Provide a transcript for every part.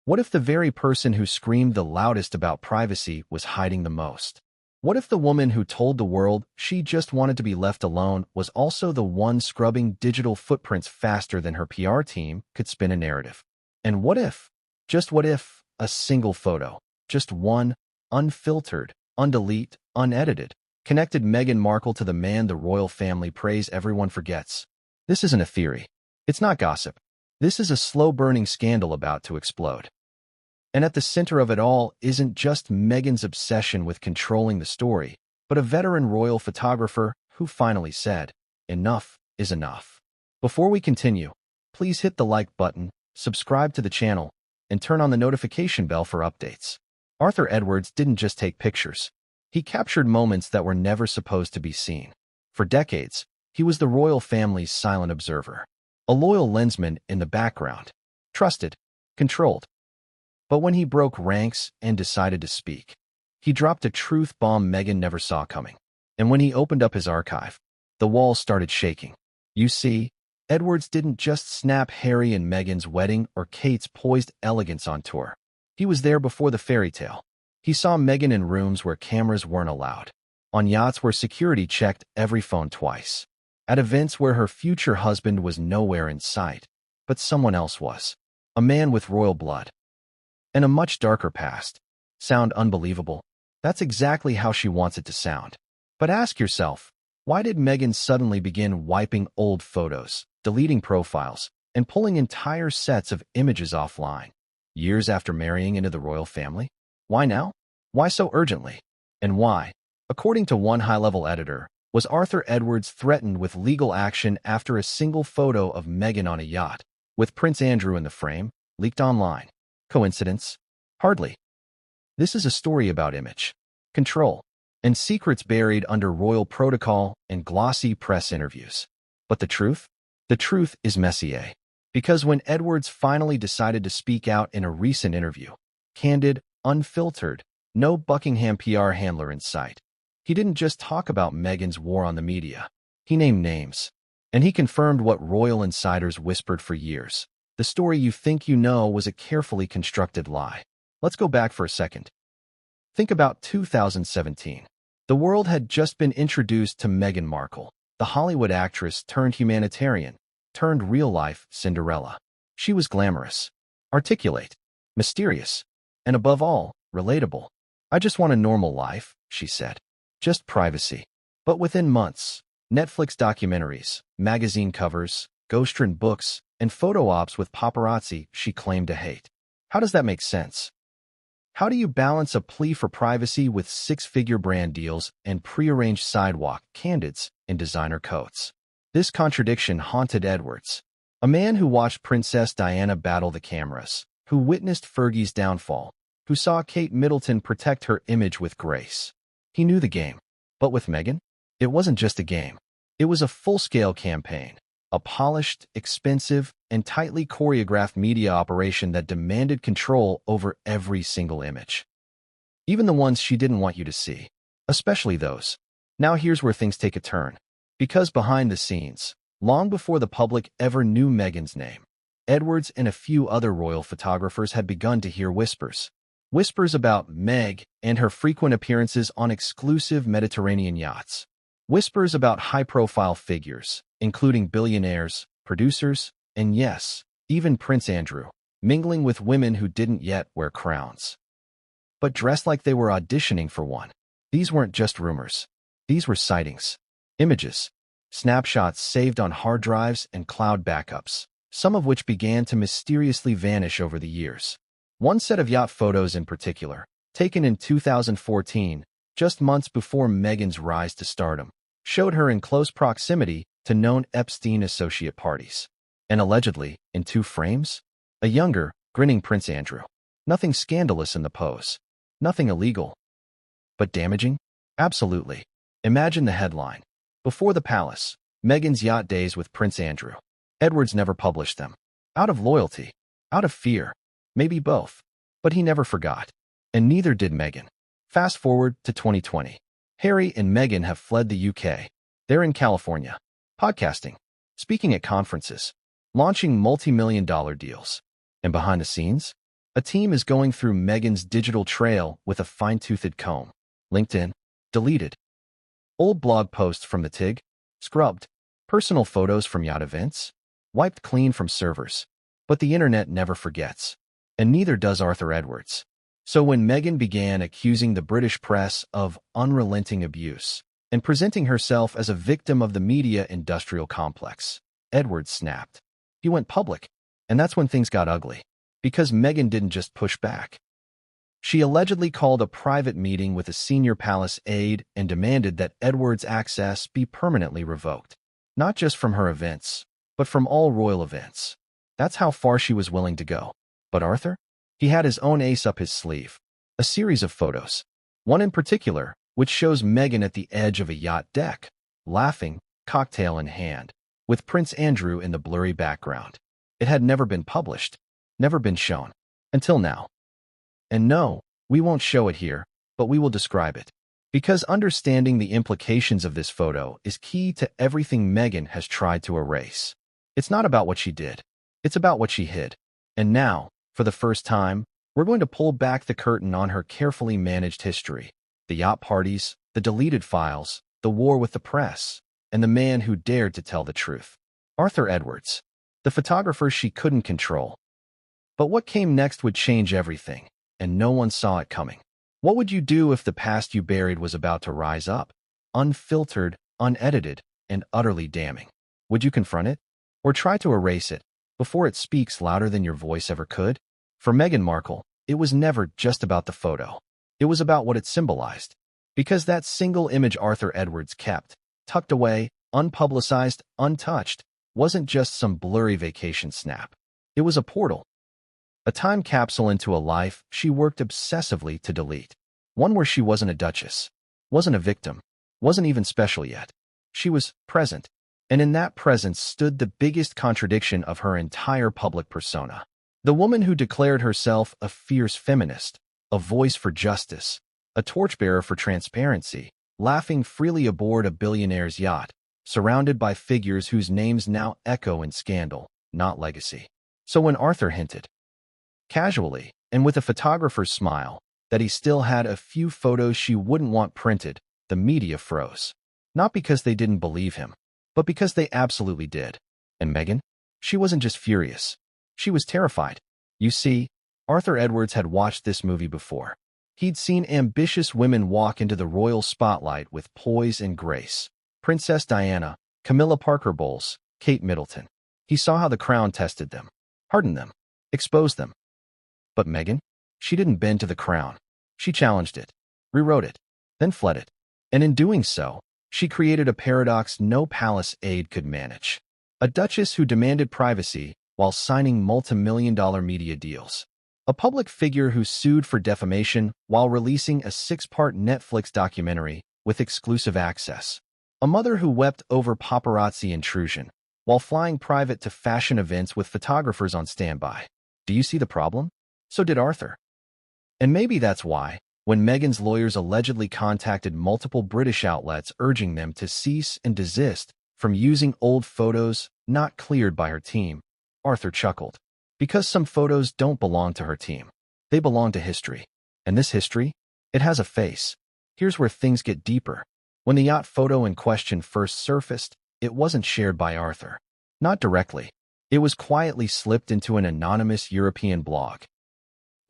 What if the very person who screamed the loudest about privacy was hiding the most? What if the woman who told the world she just wanted to be left alone was also the one scrubbing digital footprints faster than her PR team could spin a narrative? And what if, just what if, a single photo, just one, unfiltered, undelete, unedited, connected Meghan Markle to the man the royal family prays everyone forgets? This isn't a theory. It's not gossip. This is a slow-burning scandal about to explode. And at the center of it all isn't just Meghan's obsession with controlling the story, but a veteran royal photographer who finally said, "Enough is enough." Before we continue, please hit the like button, subscribe to the channel, and turn on the notification bell for updates. Arthur Edwards didn't just take pictures. He captured moments that were never supposed to be seen. For decades, he was the royal family's silent observer, a loyal lensman in the background, trusted, controlled. But when he broke ranks and decided to speak, he dropped a truth bomb Meghan never saw coming. And when he opened up his archive, the walls started shaking. You see, Edwards didn't just snap Harry and Meghan's wedding or Kate's poised elegance on tour. He was there before the fairy tale. He saw Meghan in rooms where cameras weren't allowed, on yachts where security checked every phone twice, at events where her future husband was nowhere in sight, but someone else was, a man with royal blood and a much darker past. Sound unbelievable? That's exactly how she wants it to sound. But ask yourself, why did Meghan suddenly begin wiping old photos, deleting profiles, and pulling entire sets of images offline, years after marrying into the royal family? Why now? Why so urgently? And why, according to one high-level editor, was Arthur Edwards threatened with legal action after a single photo of Meghan on a yacht, with Prince Andrew in the frame, leaked online? Coincidence? Hardly. This is a story about image, control, and secrets buried under royal protocol and glossy press interviews. But the truth? The truth is messy, because when Edwards finally decided to speak out in a recent interview, candid, unfiltered, no Buckingham PR handler in sight, he didn't just talk about Meghan's war on the media. He named names. And he confirmed what royal insiders whispered for years. The story you think you know was a carefully constructed lie. Let's go back for a second. Think about 2017. The world had just been introduced to Meghan Markle, the Hollywood actress turned humanitarian, turned real-life Cinderella. She was glamorous, articulate, mysterious, and above all, relatable. "I just want a normal life," she said. "Just privacy." But within months, Netflix documentaries, magazine covers, ghost-written books, and photo ops with paparazzi she claimed to hate. How does that make sense? How do you balance a plea for privacy with six-figure brand deals and prearranged sidewalk candids in designer coats? This contradiction haunted Edwards, a man who watched Princess Diana battle the cameras, who witnessed Fergie's downfall, who saw Kate Middleton protect her image with grace. He knew the game. But with Meghan, it wasn't just a game. It was a full-scale campaign. A polished, expensive, and tightly choreographed media operation that demanded control over every single image. Even the ones she didn't want you to see. Especially those. Now here's where things take a turn. Because behind the scenes, long before the public ever knew Meghan's name, Edwards and a few other royal photographers had begun to hear whispers. Whispers about Meg and her frequent appearances on exclusive Mediterranean yachts. Whispers about high-profile figures, including billionaires, producers, and yes, even Prince Andrew, mingling with women who didn't yet wear crowns, but dressed like they were auditioning for one. These weren't just rumors. These were sightings, images, snapshots saved on hard drives and cloud backups, some of which began to mysteriously vanish over the years. One set of yacht photos in particular, taken in 2014, just months before Meghan's rise to stardom, showed her in close proximity to known Epstein associate parties. And allegedly, in 2 frames, a younger, grinning Prince Andrew. Nothing scandalous in the pose. Nothing illegal. But damaging? Absolutely. Imagine the headline. Before the palace, Meghan's yacht days with Prince Andrew. Edwards never published them. Out of loyalty. Out of fear. Maybe both. But he never forgot. And neither did Meghan. Fast forward to 2020. Harry and Meghan have fled the UK. They're in California, podcasting, speaking at conferences, launching multi-million-dollar deals. And behind the scenes, A team is going through Meghan's digital trail with a fine-toothed comb. LinkedIn. Deleted. Old blog posts from the TIG. Scrubbed. Personal photos from yacht events. Wiped clean from servers. But the internet never forgets. And neither does Arthur Edwards. So when Meghan began accusing the British press of unrelenting abuse and presenting herself as a victim of the media industrial complex, Edwards snapped. He went public. And that's when things got ugly. Because Meghan didn't just push back. She allegedly called a private meeting with a senior palace aide and demanded that Edwards' access be permanently revoked. Not just from her events, but from all royal events. That's how far she was willing to go. But Arthur? He had his own ace up his sleeve. A series of photos. One in particular, which shows Meghan at the edge of a yacht deck, laughing, cocktail in hand, with Prince Andrew in the blurry background. It had never been published, never been shown, until now. And no, we won't show it here, but we will describe it. Because understanding the implications of this photo is key to everything Meghan has tried to erase. It's not about what she did. It's about what she hid. And now, for the first time, we're going to pull back the curtain on her carefully managed history. The yacht parties, the deleted files, the war with the press, and the man who dared to tell the truth. Arthur Edwards. The photographer she couldn't control. But what came next would change everything, and no one saw it coming. What would you do if the past you buried was about to rise up? Unfiltered, unedited, and utterly damning. Would you confront it? Or try to erase it, before it speaks louder than your voice ever could? For Meghan Markle, it was never just about the photo. It was about what it symbolized. Because that single image Arthur Edwards kept, tucked away, unpublicized, untouched, wasn't just some blurry vacation snap. It was a portal. A time capsule into a life she worked obsessively to delete. One where she wasn't a duchess, wasn't a victim, wasn't even special yet. She was present, and in that presence stood the biggest contradiction of her entire public persona. The woman who declared herself a fierce feminist, a voice for justice, a torchbearer for transparency, laughing freely aboard a billionaire's yacht, surrounded by figures whose names now echo in scandal, not legacy. So when Arthur hinted, casually, and with a photographer's smile, that he still had a few photos she wouldn't want printed, the media froze. Not because they didn't believe him, but because they absolutely did. And Meghan? She wasn't just furious. She was terrified. You see, Arthur Edwards had watched this movie before. He'd seen ambitious women walk into the royal spotlight with poise and grace. Princess Diana, Camilla Parker Bowles, Kate Middleton. He saw how the crown tested them, hardened them, exposed them. But Meghan? She didn't bend to the crown. She challenged it, rewrote it, then fled it. And in doing so, she created a paradox no palace aide could manage. A duchess who demanded privacy while signing multi-million-dollar media deals. A public figure who sued for defamation while releasing a 6-part Netflix documentary with exclusive access. A mother who wept over paparazzi intrusion while flying private to fashion events with photographers on standby. Do you see the problem? So did Arthur. And maybe that's why, when Meghan's lawyers allegedly contacted multiple British outlets urging them to cease and desist from using old photos not cleared by her team, Arthur chuckled. Because some photos don't belong to her team. They belong to history. And this history? It has a face. Here's where things get deeper. When the yacht photo in question first surfaced, it wasn't shared by Arthur. Not directly. It was quietly slipped into an anonymous European blog.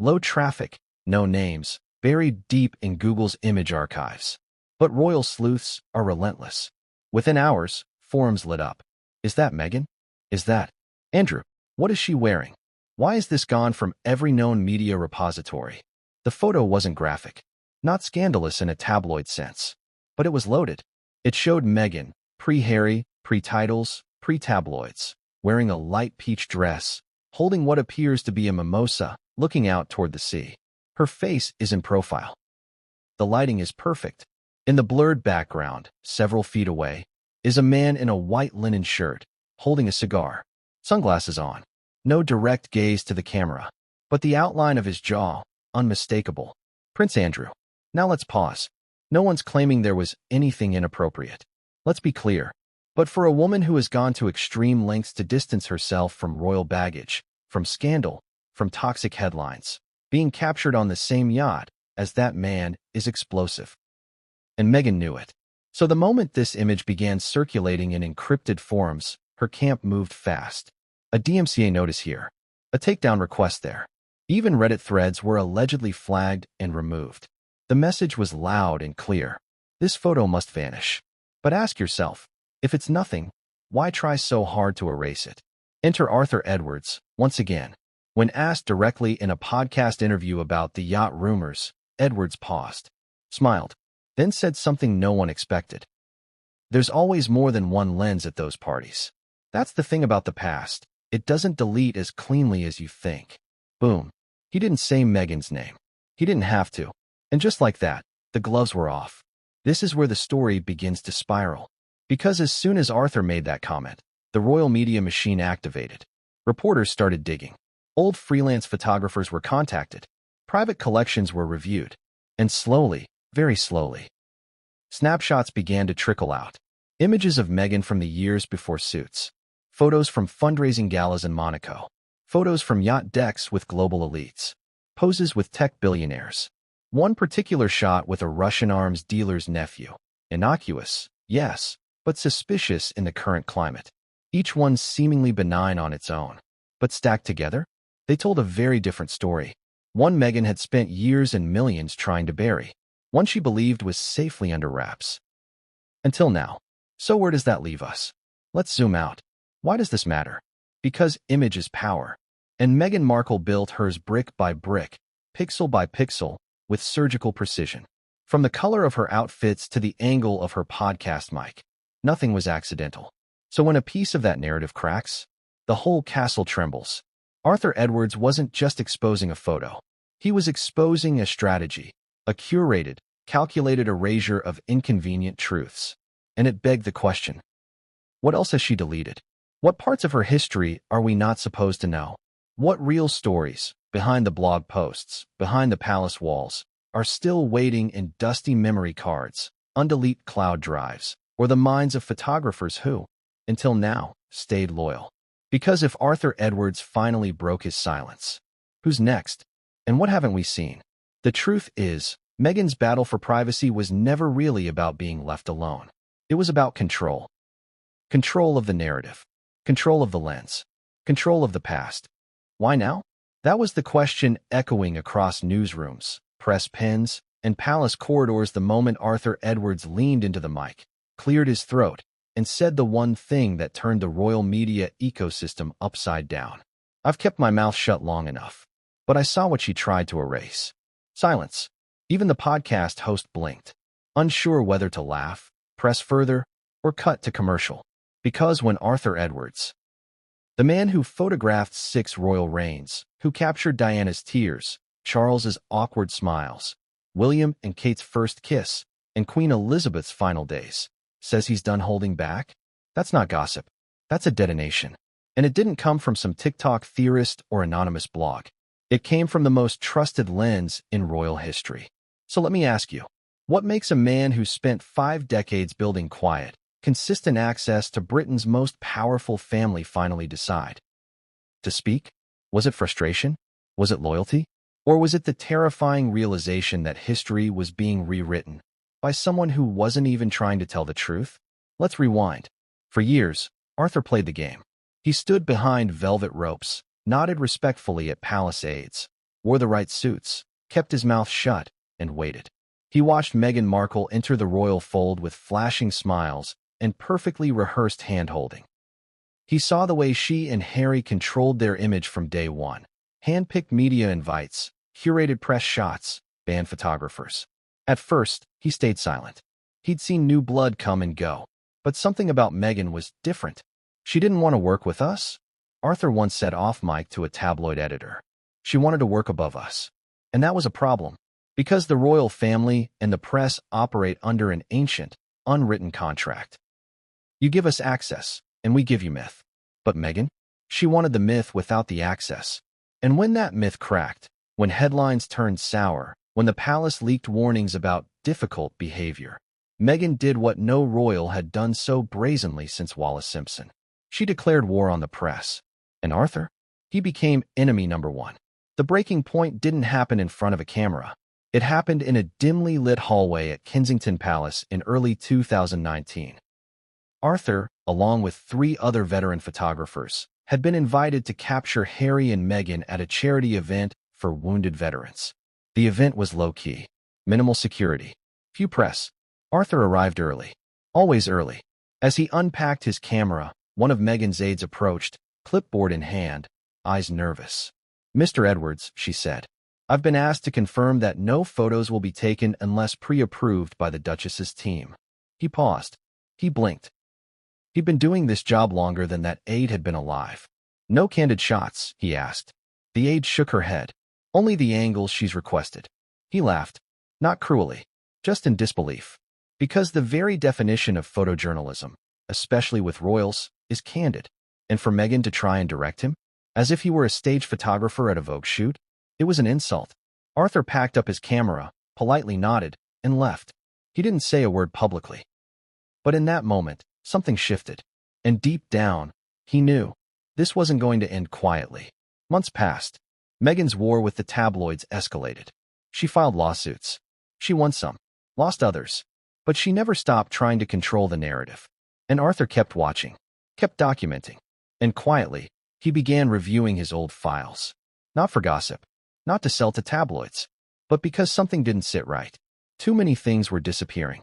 Low traffic, no names, buried deep in Google's image archives. But royal sleuths are relentless. Within hours, forums lit up. Is that Meghan? Is that Andrew? What is she wearing? Why is this gone from every known media repository? The photo wasn't graphic, not scandalous in a tabloid sense, but it was loaded. It showed Meghan, pre-Harry, pre-titles, pre-tabloids, wearing a light peach dress, holding what appears to be a mimosa, looking out toward the sea. Her face is in profile. The lighting is perfect. In the blurred background, several feet away, is a man in a white linen shirt, holding a cigar, sunglasses on. No direct gaze to the camera, but the outline of his jaw, unmistakable. Prince Andrew. Now let's pause. No one's claiming there was anything inappropriate. Let's be clear. But for a woman who has gone to extreme lengths to distance herself from royal baggage, from scandal, from toxic headlines. Being captured on the same yacht as that man is explosive. And Meghan knew it. So the moment this image began circulating in encrypted forums, her camp moved fast. A DMCA notice here. A takedown request there. Even Reddit threads were allegedly flagged and removed. The message was loud and clear. This photo must vanish. But ask yourself, if it's nothing, why try so hard to erase it? Enter Arthur Edwards, once again. When asked directly in a podcast interview about the yacht rumors, Edwards paused, smiled, then said something no one expected. There's always more than one lens at those parties. That's the thing about the past. It doesn't delete as cleanly as you think. Boom. He didn't say Meghan's name. He didn't have to. And just like that, the gloves were off. This is where the story begins to spiral. Because as soon as Arthur made that comment, the royal media machine activated. Reporters started digging. Old freelance photographers were contacted. Private collections were reviewed. And slowly, very slowly, snapshots began to trickle out. Images of Meghan from the years before suits. Photos from fundraising galas in Monaco. Photos from yacht decks with global elites. Poses with tech billionaires. One particular shot with a Russian arms dealer's nephew. Innocuous, yes, but suspicious in the current climate. Each one seemingly benign on its own. But stacked together, they told a very different story. One Meghan had spent years and millions trying to bury. One she believed was safely under wraps. Until now. So where does that leave us? Let's zoom out. Why does this matter? Because image is power. And Meghan Markle built hers brick by brick, pixel by pixel, with surgical precision. From the color of her outfits to the angle of her podcast mic, nothing was accidental. So when a piece of that narrative cracks, the whole castle trembles. Arthur Edwards wasn't just exposing a photo. He was exposing a strategy, a curated, calculated erasure of inconvenient truths. And it begged the question, what else has she deleted? What parts of her history are we not supposed to know? What real stories, behind the blog posts, behind the palace walls, are still waiting in dusty memory cards, undelete cloud drives, or the minds of photographers who, until now, stayed loyal? Because if Arthur Edwards finally broke his silence, who's next? And what haven't we seen? The truth is, Meghan's battle for privacy was never really about being left alone. It was about control. Control of the narrative. Control of the lens. Control of the past. Why now? That was the question echoing across newsrooms, press pens, and palace corridors the moment Arthur Edwards leaned into the mic, cleared his throat, and said the one thing that turned the royal media ecosystem upside down. I've kept my mouth shut long enough. But I saw what she tried to erase. Silence. Even the podcast host blinked, unsure whether to laugh, press further, or cut to commercial. Because when Arthur Edwards, the man who photographed 6 royal reigns, who captured Diana's tears, Charles's awkward smiles, William and Kate's first kiss, and Queen Elizabeth's final days, says he's done holding back, that's not gossip. That's a detonation. And it didn't come from some TikTok theorist or anonymous blog. It came from the most trusted lens in royal history. So let me ask you, what makes a man who spent 5 decades building quiet, consistent access to Britain's most powerful family finally decide to speak? Was it frustration? Was it loyalty? Or was it the terrifying realization that history was being rewritten by someone who wasn't even trying to tell the truth? Let's rewind. For years, Arthur played the game. He stood behind velvet ropes, nodded respectfully at palace aides, wore the right suits, kept his mouth shut, and waited. He watched Meghan Markle enter the royal fold with flashing smiles and perfectly rehearsed hand-holding. He saw the way she and Harry controlled their image from day one. Hand-picked media invites, curated press shots, banned photographers. At first, he stayed silent. He'd seen new blood come and go. But something about Meghan was different. She didn't want to work with us, Arthur once said off-mic to a tabloid editor. She wanted to work above us. And that was a problem. Because the royal family and the press operate under an ancient, unwritten contract. You give us access, and we give you myth. But Meghan? She wanted the myth without the access. And when that myth cracked, when headlines turned sour, when the palace leaked warnings about difficult behavior, Meghan did what no royal had done so brazenly since Wallis Simpson. She declared war on the press. And Arthur? He became enemy number 1. The breaking point didn't happen in front of a camera. It happened in a dimly lit hallway at Kensington Palace in early 2019. Arthur, along with 3 other veteran photographers, had been invited to capture Harry and Meghan at a charity event for wounded veterans. The event was low-key, minimal security, few press. Arthur arrived early, always early. As he unpacked his camera, one of Meghan's aides approached, clipboard in hand, eyes nervous. "Mr. Edwards," she said, "I've been asked to confirm that no photos will be taken unless pre-approved by the Duchess's team." He paused. He blinked. He'd been doing this job longer than that aide had been alive. "No candid shots?" he asked. The aide shook her head. "Only the angles she's requested." He laughed, not cruelly, just in disbelief. Because the very definition of photojournalism, especially with royals, is candid. And for Meghan to try and direct him, as if he were a stage photographer at a Vogue shoot, it was an insult. Arthur packed up his camera, politely nodded, and left. He didn't say a word publicly. But in that moment, something shifted. And deep down, he knew this wasn't going to end quietly. Months passed. Meghan's war with the tabloids escalated. She filed lawsuits. She won some, lost others. But she never stopped trying to control the narrative. And Arthur kept watching, kept documenting. And quietly, he began reviewing his old files. Not for gossip, not to sell to tabloids, but because something didn't sit right. Too many things were disappearing.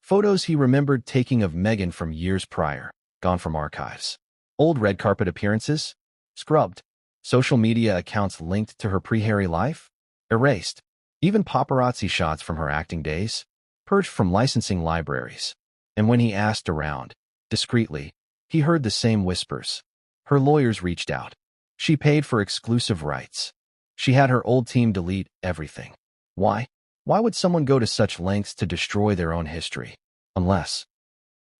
Photos he remembered taking of Meghan from years prior, gone from archives. Old red carpet appearances, scrubbed. Social media accounts linked to her pre-Harry life, erased. Even paparazzi shots from her acting days, purged from licensing libraries. And when he asked around, discreetly, he heard the same whispers. Her lawyers reached out. She paid for exclusive rights. She had her old team delete everything. Why? Why would someone go to such lengths to destroy their own history? Unless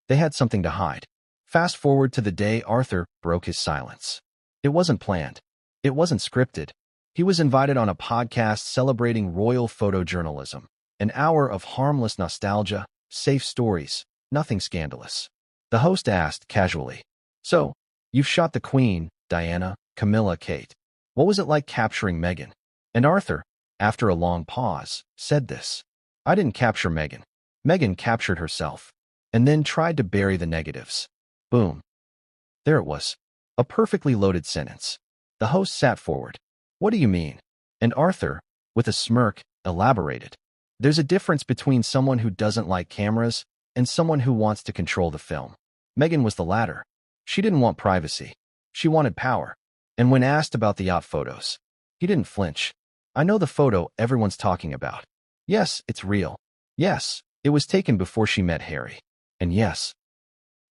they had something to hide. Fast forward to the day Arthur broke his silence. It wasn't planned. It wasn't scripted. He was invited on a podcast celebrating royal photojournalism. An hour of harmless nostalgia, safe stories, nothing scandalous. The host asked casually, "So, you've shot the Queen, Diana, Camilla, Kate. What was it like capturing Meghan?" And Arthur, after a long pause, said this: "I didn't capture Meghan. Meghan captured herself." And then tried to bury the negatives. Boom. There it was. A perfectly loaded sentence. The host sat forward. "What do you mean?" And Arthur, with a smirk, elaborated. "There's a difference between someone who doesn't like cameras and someone who wants to control the film. Meghan was the latter. She didn't want privacy. She wanted power." And when asked about the yacht photos, he didn't flinch. "I know the photo everyone's talking about. Yes, it's real. Yes, it was taken before she met Harry. And yes,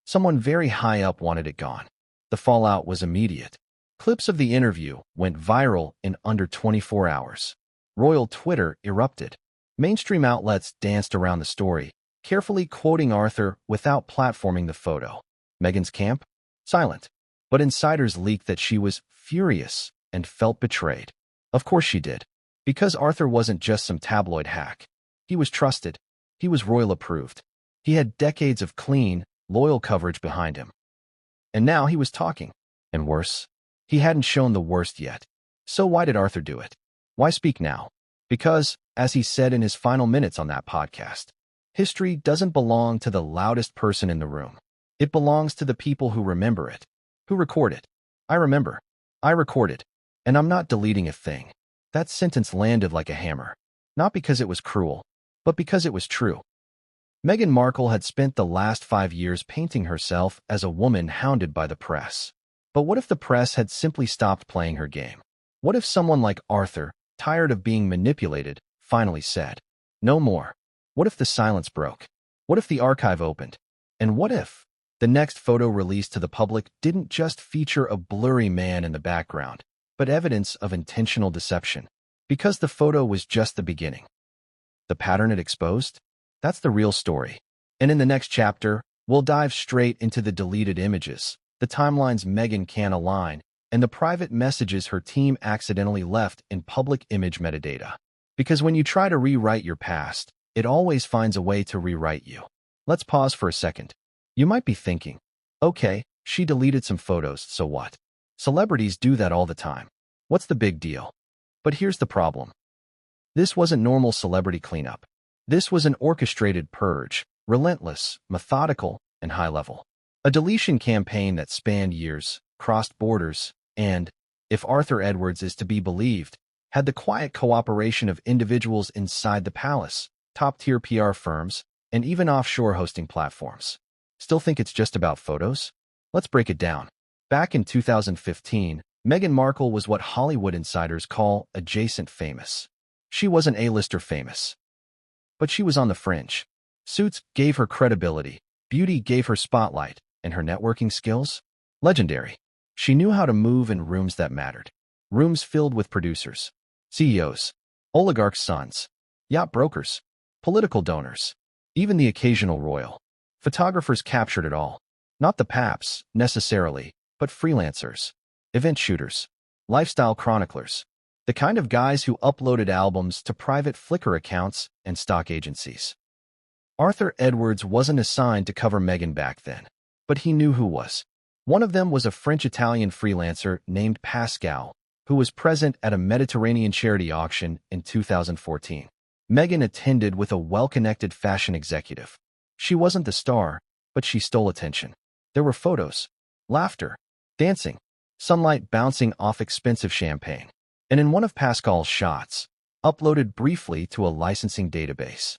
someone very high up wanted it gone." The fallout was immediate. Clips of the interview went viral in under 24 hours. Royal Twitter erupted. Mainstream outlets danced around the story, carefully quoting Arthur without platforming the photo. Meghan's camp? Silent. But insiders leaked that she was furious and felt betrayed. Of course she did. Because Arthur wasn't just some tabloid hack. He was trusted. He was royal approved. He had decades of clean, loyal coverage behind him. And now he was talking. And worse, he hadn't shown the worst yet. So why did Arthur do it? Why speak now? Because, as he said in his final minutes on that podcast, history doesn't belong to the loudest person in the room. It belongs to the people who remember it, who record it. I remember. I recorded. And I'm not deleting a thing. That sentence landed like a hammer. Not because it was cruel, but because it was true. Meghan Markle had spent the last 5 years painting herself as a woman hounded by the press. But what if the press had simply stopped playing her game? What if someone like Arthur, tired of being manipulated, finally said, "No more"? What if the silence broke? What if the archive opened? And what if the next photo released to the public didn't just feature a blurry man in the background, but evidence of intentional deception? Because the photo was just the beginning. The pattern it exposed? That's the real story. And in the next chapter, we'll dive straight into the deleted images, the timelines Meghan can't align, and the private messages her team accidentally left in public image metadata. Because when you try to rewrite your past, it always finds a way to rewrite you. Let's pause for a second. You might be thinking, okay, she deleted some photos, so what? Celebrities do that all the time. What's the big deal? But here's the problem. This wasn't normal celebrity cleanup. This was an orchestrated purge, relentless, methodical, and high-level. A deletion campaign that spanned years, crossed borders, and, if Arthur Edwards is to be believed, had the quiet cooperation of individuals inside the palace, top-tier PR firms, and even offshore hosting platforms. Still think it's just about photos? Let's break it down. Back in 2015, Meghan Markle was what Hollywood insiders call adjacent famous. She wasn't A-lister famous, but she was on the fringe. Suits gave her credibility, beauty gave her spotlight, and her networking skills? Legendary. She knew how to move in rooms that mattered. Rooms filled with producers, CEOs, oligarchs' sons, yacht brokers, political donors, even the occasional royal. Photographers captured it all. Not the paps, necessarily, but freelancers, event shooters, lifestyle chroniclers, the kind of guys who uploaded albums to private Flickr accounts and stock agencies. Arthur Edwards wasn't assigned to cover Meghan back then, but he knew who was. One of them was a French-Italian freelancer named Pascal, who was present at a Mediterranean charity auction in 2014. Meghan attended with a well-connected fashion executive. She wasn't the star, but she stole attention. There were photos, laughter, dancing, sunlight bouncing off expensive champagne. And in one of Pascal's shots, uploaded briefly to a licensing database,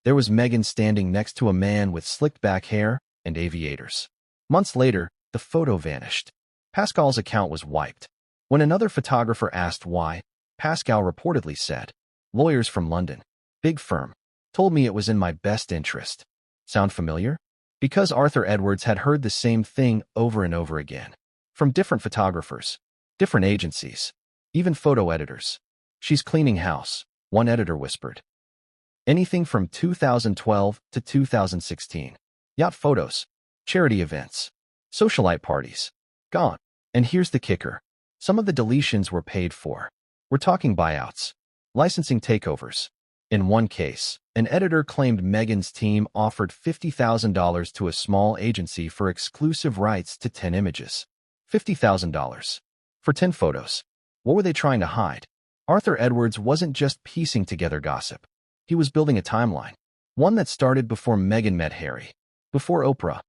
there was Meghan standing next to a man with slicked-back hair and aviators. Months later, the photo vanished. Pascal's account was wiped. When another photographer asked why, Pascal reportedly said, "Lawyers from London, big firm, told me it was in my best interest." Sound familiar? Because Arthur Edwards had heard the same thing over and over again. From different photographers, different agencies, even photo editors. "She's cleaning house," one editor whispered. Anything from 2012 to 2016. Yacht photos, charity events, socialite parties. Gone. And here's the kicker. Some of the deletions were paid for. We're talking buyouts, licensing takeovers. In one case, an editor claimed Meghan's team offered $50,000 to a small agency for exclusive rights to 10 images. $50,000 for 10 photos. What were they trying to hide? Arthur Edwards wasn't just piecing together gossip. He was building a timeline. One that started before Meghan met Harry, before Oprah,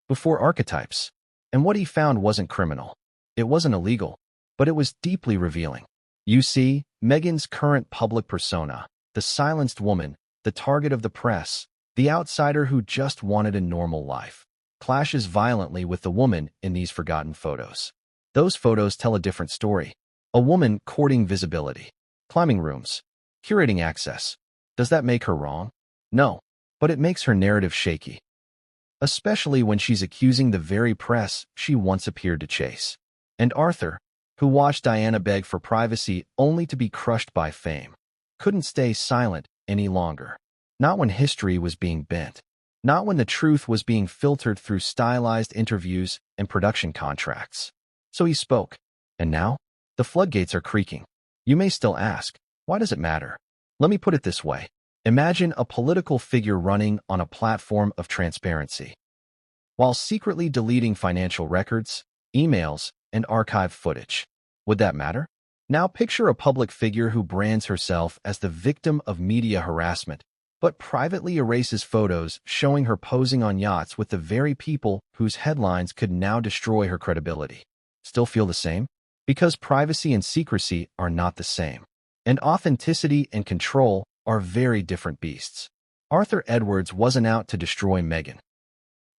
before archetypes. And what he found wasn't criminal. It wasn't illegal, but it was deeply revealing. You see, Meghan's current public persona, the silenced woman, the target of the press, the outsider who just wanted a normal life, clashes violently with the woman in these forgotten photos. Those photos tell a different story. A woman courting visibility, climbing rooms, curating access. Does that make her wrong? No, but it makes her narrative shaky. Especially when she's accusing the very press she once appeared to chase. And Arthur, who watched Diana beg for privacy only to be crushed by fame, couldn't stay silent any longer. Not when history was being bent. Not when the truth was being filtered through stylized interviews and production contracts. So he spoke. And now, the floodgates are creaking. You may still ask, why does it matter? Let me put it this way. Imagine a political figure running on a platform of transparency, while secretly deleting financial records, emails, and archived footage. Would that matter? Now picture a public figure who brands herself as the victim of media harassment, but privately erases photos showing her posing on yachts with the very people whose headlines could now destroy her credibility. Still feel the same? Because privacy and secrecy are not the same. And authenticity and control are very different beasts. Arthur Edwards wasn't out to destroy Meghan,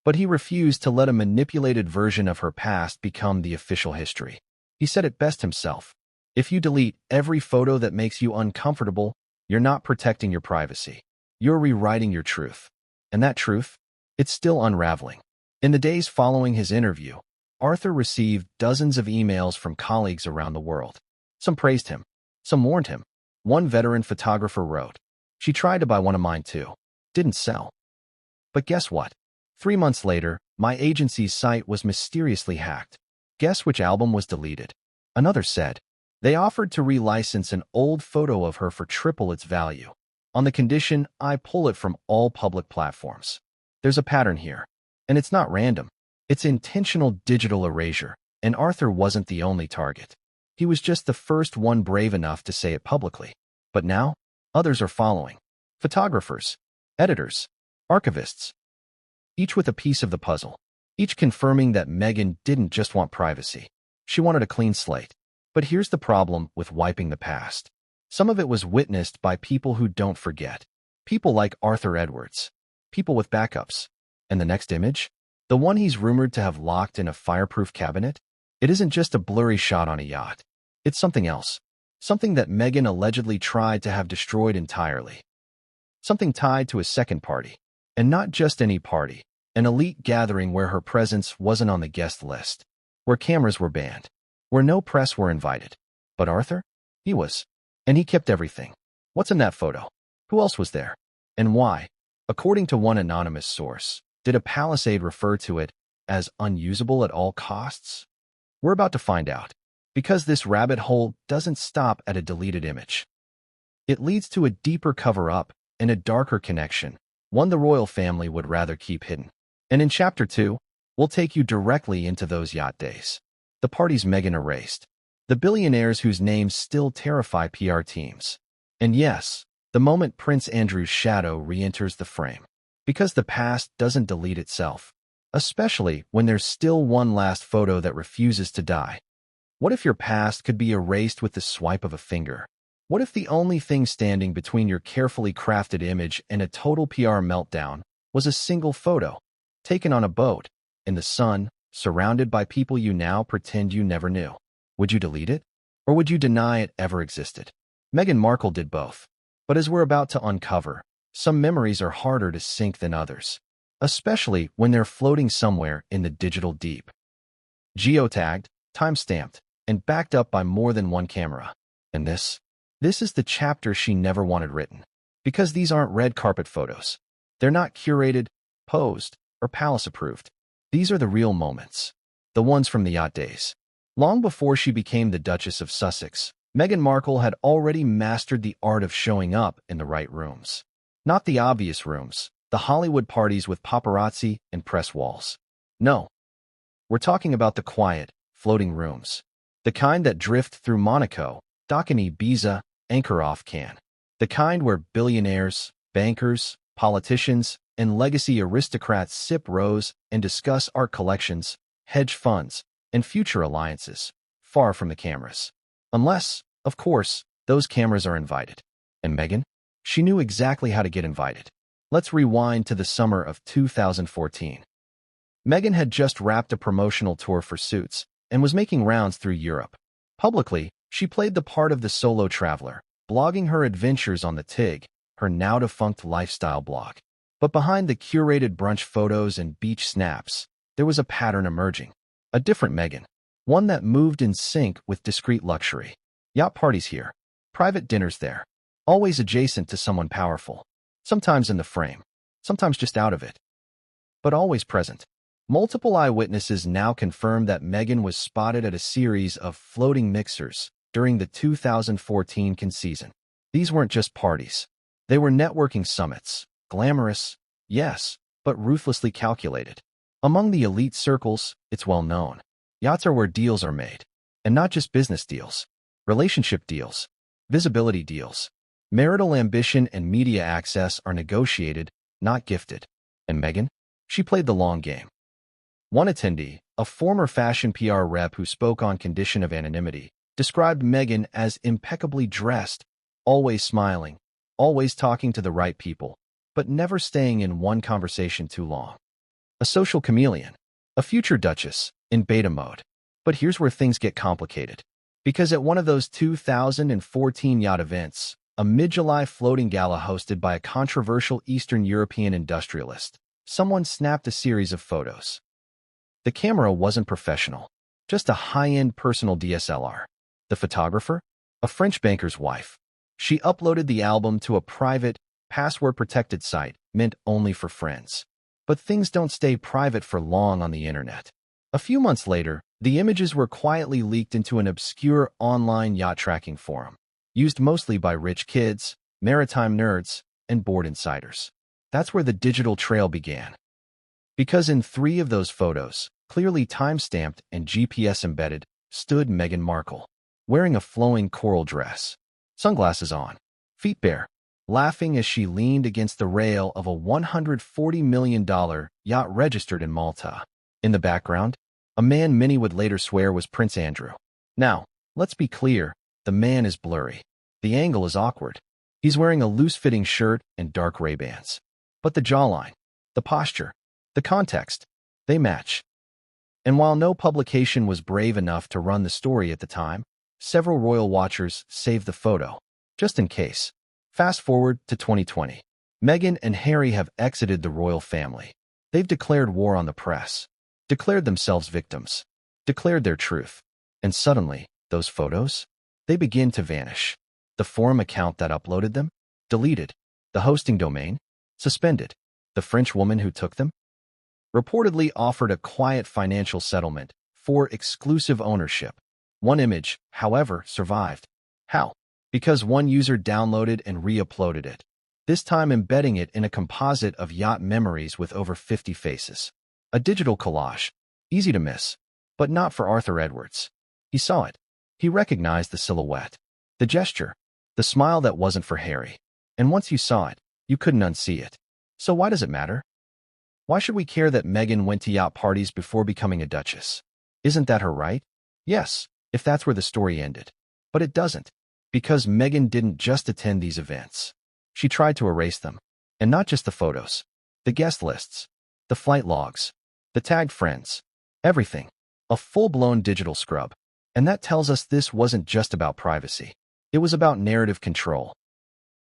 but he refused to let a manipulated version of her past become the official history. He said it best himself. If you delete every photo that makes you uncomfortable, you're not protecting your privacy. You're rewriting your truth. And that truth? It's still unraveling. In the days following his interview, Arthur received dozens of emails from colleagues around the world. Some praised him. Some warned him. One veteran photographer wrote, "She tried to buy one of mine too. Didn't sell." But guess what? 3 months later, my agency's site was mysteriously hacked. Guess which album was deleted? Another said. They offered to relicense an old photo of her for triple its value, on the condition I pull it from all public platforms. There's a pattern here. And it's not random. It's intentional digital erasure, and Arthur wasn't the only target. He was just the first one brave enough to say it publicly. But now, others are following. Photographers, editors, archivists, each with a piece of the puzzle, each confirming that Meghan didn't just want privacy. She wanted a clean slate. But here's the problem with wiping the past. Some of it was witnessed by people who don't forget. People like Arthur Edwards. People with backups. And the next image? The one he's rumored to have locked in a fireproof cabinet? It isn't just a blurry shot on a yacht. It's something else. Something that Meghan allegedly tried to have destroyed entirely. Something tied to a second party. And not just any party. An elite gathering where her presence wasn't on the guest list. Where cameras were banned. Where no press were invited. But Arthur? He was. And he kept everything. What's in that photo? Who else was there? And why? According to one anonymous source, did a palisade refer to it as unusable at all costs? We're about to find out. Because this rabbit hole doesn't stop at a deleted image. It leads to a deeper cover-up and a darker connection, one the royal family would rather keep hidden. And in Chapter 2, we'll take you directly into those yacht days. The parties Meghan erased. The billionaires whose names still terrify PR teams. And yes, the moment Prince Andrew's shadow re-enters the frame. Because the past doesn't delete itself. Especially when there's still one last photo that refuses to die. What if your past could be erased with the swipe of a finger? What if the only thing standing between your carefully crafted image and a total PR meltdown was a single photo, taken on a boat, in the sun, surrounded by people you now pretend you never knew? Would you delete it? Or would you deny it ever existed? Meghan Markle did both. But as we're about to uncover, some memories are harder to sync than others. Especially when they're floating somewhere in the digital deep. Geotagged, time-stamped, and backed up by more than one camera. And this is the chapter she never wanted written. Because these aren't red carpet photos. They're not curated, posed, or palace-approved. These are the real moments. The ones from the yacht days. Long before she became the Duchess of Sussex, Meghan Markle had already mastered the art of showing up in the right rooms. Not the obvious rooms, the Hollywood parties with paparazzi and press walls. No. We're talking about the quiet, floating rooms. The kind that drift through Monaco, dock in Ibiza, anchor off Cannes. The kind where billionaires, bankers, politicians, and legacy aristocrats sip rose and discuss art collections, hedge funds, and future alliances, far from the cameras. Unless, of course, those cameras are invited. And Meghan? She knew exactly how to get invited. Let's rewind to the summer of 2014. Meghan had just wrapped a promotional tour for Suits and was making rounds through Europe. Publicly, she played the part of the solo traveler, blogging her adventures on the TIG, her now-defunct lifestyle blog. But behind the curated brunch photos and beach snaps, there was a pattern emerging. A different Meghan. One that moved in sync with discreet luxury. Yacht parties here. Private dinners there. Always adjacent to someone powerful. Sometimes in the frame. Sometimes just out of it. But always present. Multiple eyewitnesses now confirm that Meghan was spotted at a series of floating mixers during the 2014 Cannes season. These weren't just parties. They were networking summits. Glamorous, yes, but ruthlessly calculated. Among the elite circles, it's well known. Yachts are where deals are made. And not just business deals. Relationship deals. Visibility deals. Marital ambition and media access are negotiated, not gifted. And Meghan? She played the long game. One attendee, a former fashion PR rep who spoke on condition of anonymity, described Meghan as impeccably dressed, always smiling, always talking to the right people, but never staying in one conversation too long. A social chameleon. A future duchess, in beta mode. But here's where things get complicated. Because at one of those 2014 yacht events, a mid-July floating gala hosted by a controversial Eastern European industrialist, someone snapped a series of photos. The camera wasn't professional, just a high-end personal DSLR. The photographer? A French banker's wife. She uploaded the album to a private, password-protected site meant only for friends. But things don't stay private for long on the internet. A few months later, the images were quietly leaked into an obscure online yacht tracking forum, used mostly by rich kids, maritime nerds, and board insiders. That's where the digital trail began. Because in 3 of those photos, clearly time-stamped and GPS-embedded, stood Meghan Markle. wearing a flowing coral dress, sunglasses on, feet bare, laughing as she leaned against the rail of a $140 million yacht registered in Malta. In the background, a man many would later swear was Prince Andrew. Now, let's be clear, the man is blurry. The angle is awkward. He's wearing a loose-fitting shirt and dark Ray-Bans. But the jawline, the posture, the context, they match. And while no publication was brave enough to run the story at the time, several royal watchers saved the photo, just in case. Fast forward to 2020. Meghan and Harry have exited the royal family. They've declared war on the press, declared themselves victims, declared their truth. And suddenly, those photos, they begin to vanish. The forum account that uploaded them, deleted. The hosting domain, suspended. The French woman who took them, reportedly offered a quiet financial settlement for exclusive ownership. One image, however, survived. How? Because one user downloaded and re-uploaded it, this time embedding it in a composite of yacht memories with over 50 faces. A digital collage, easy to miss, but not for Arthur Edwards. He saw it. He recognized the silhouette, the gesture, the smile that wasn't for Harry. And once you saw it, you couldn't unsee it. So why does it matter? Why should we care that Meghan went to yacht parties before becoming a duchess? Isn't that her right? Yes, if that's where the story ended. But it doesn't, because Meghan didn't just attend these events. She tried to erase them. And not just the photos, the guest lists, the flight logs, the tagged friends, everything. A full-blown digital scrub. And that tells us this wasn't just about privacy. It was about narrative control.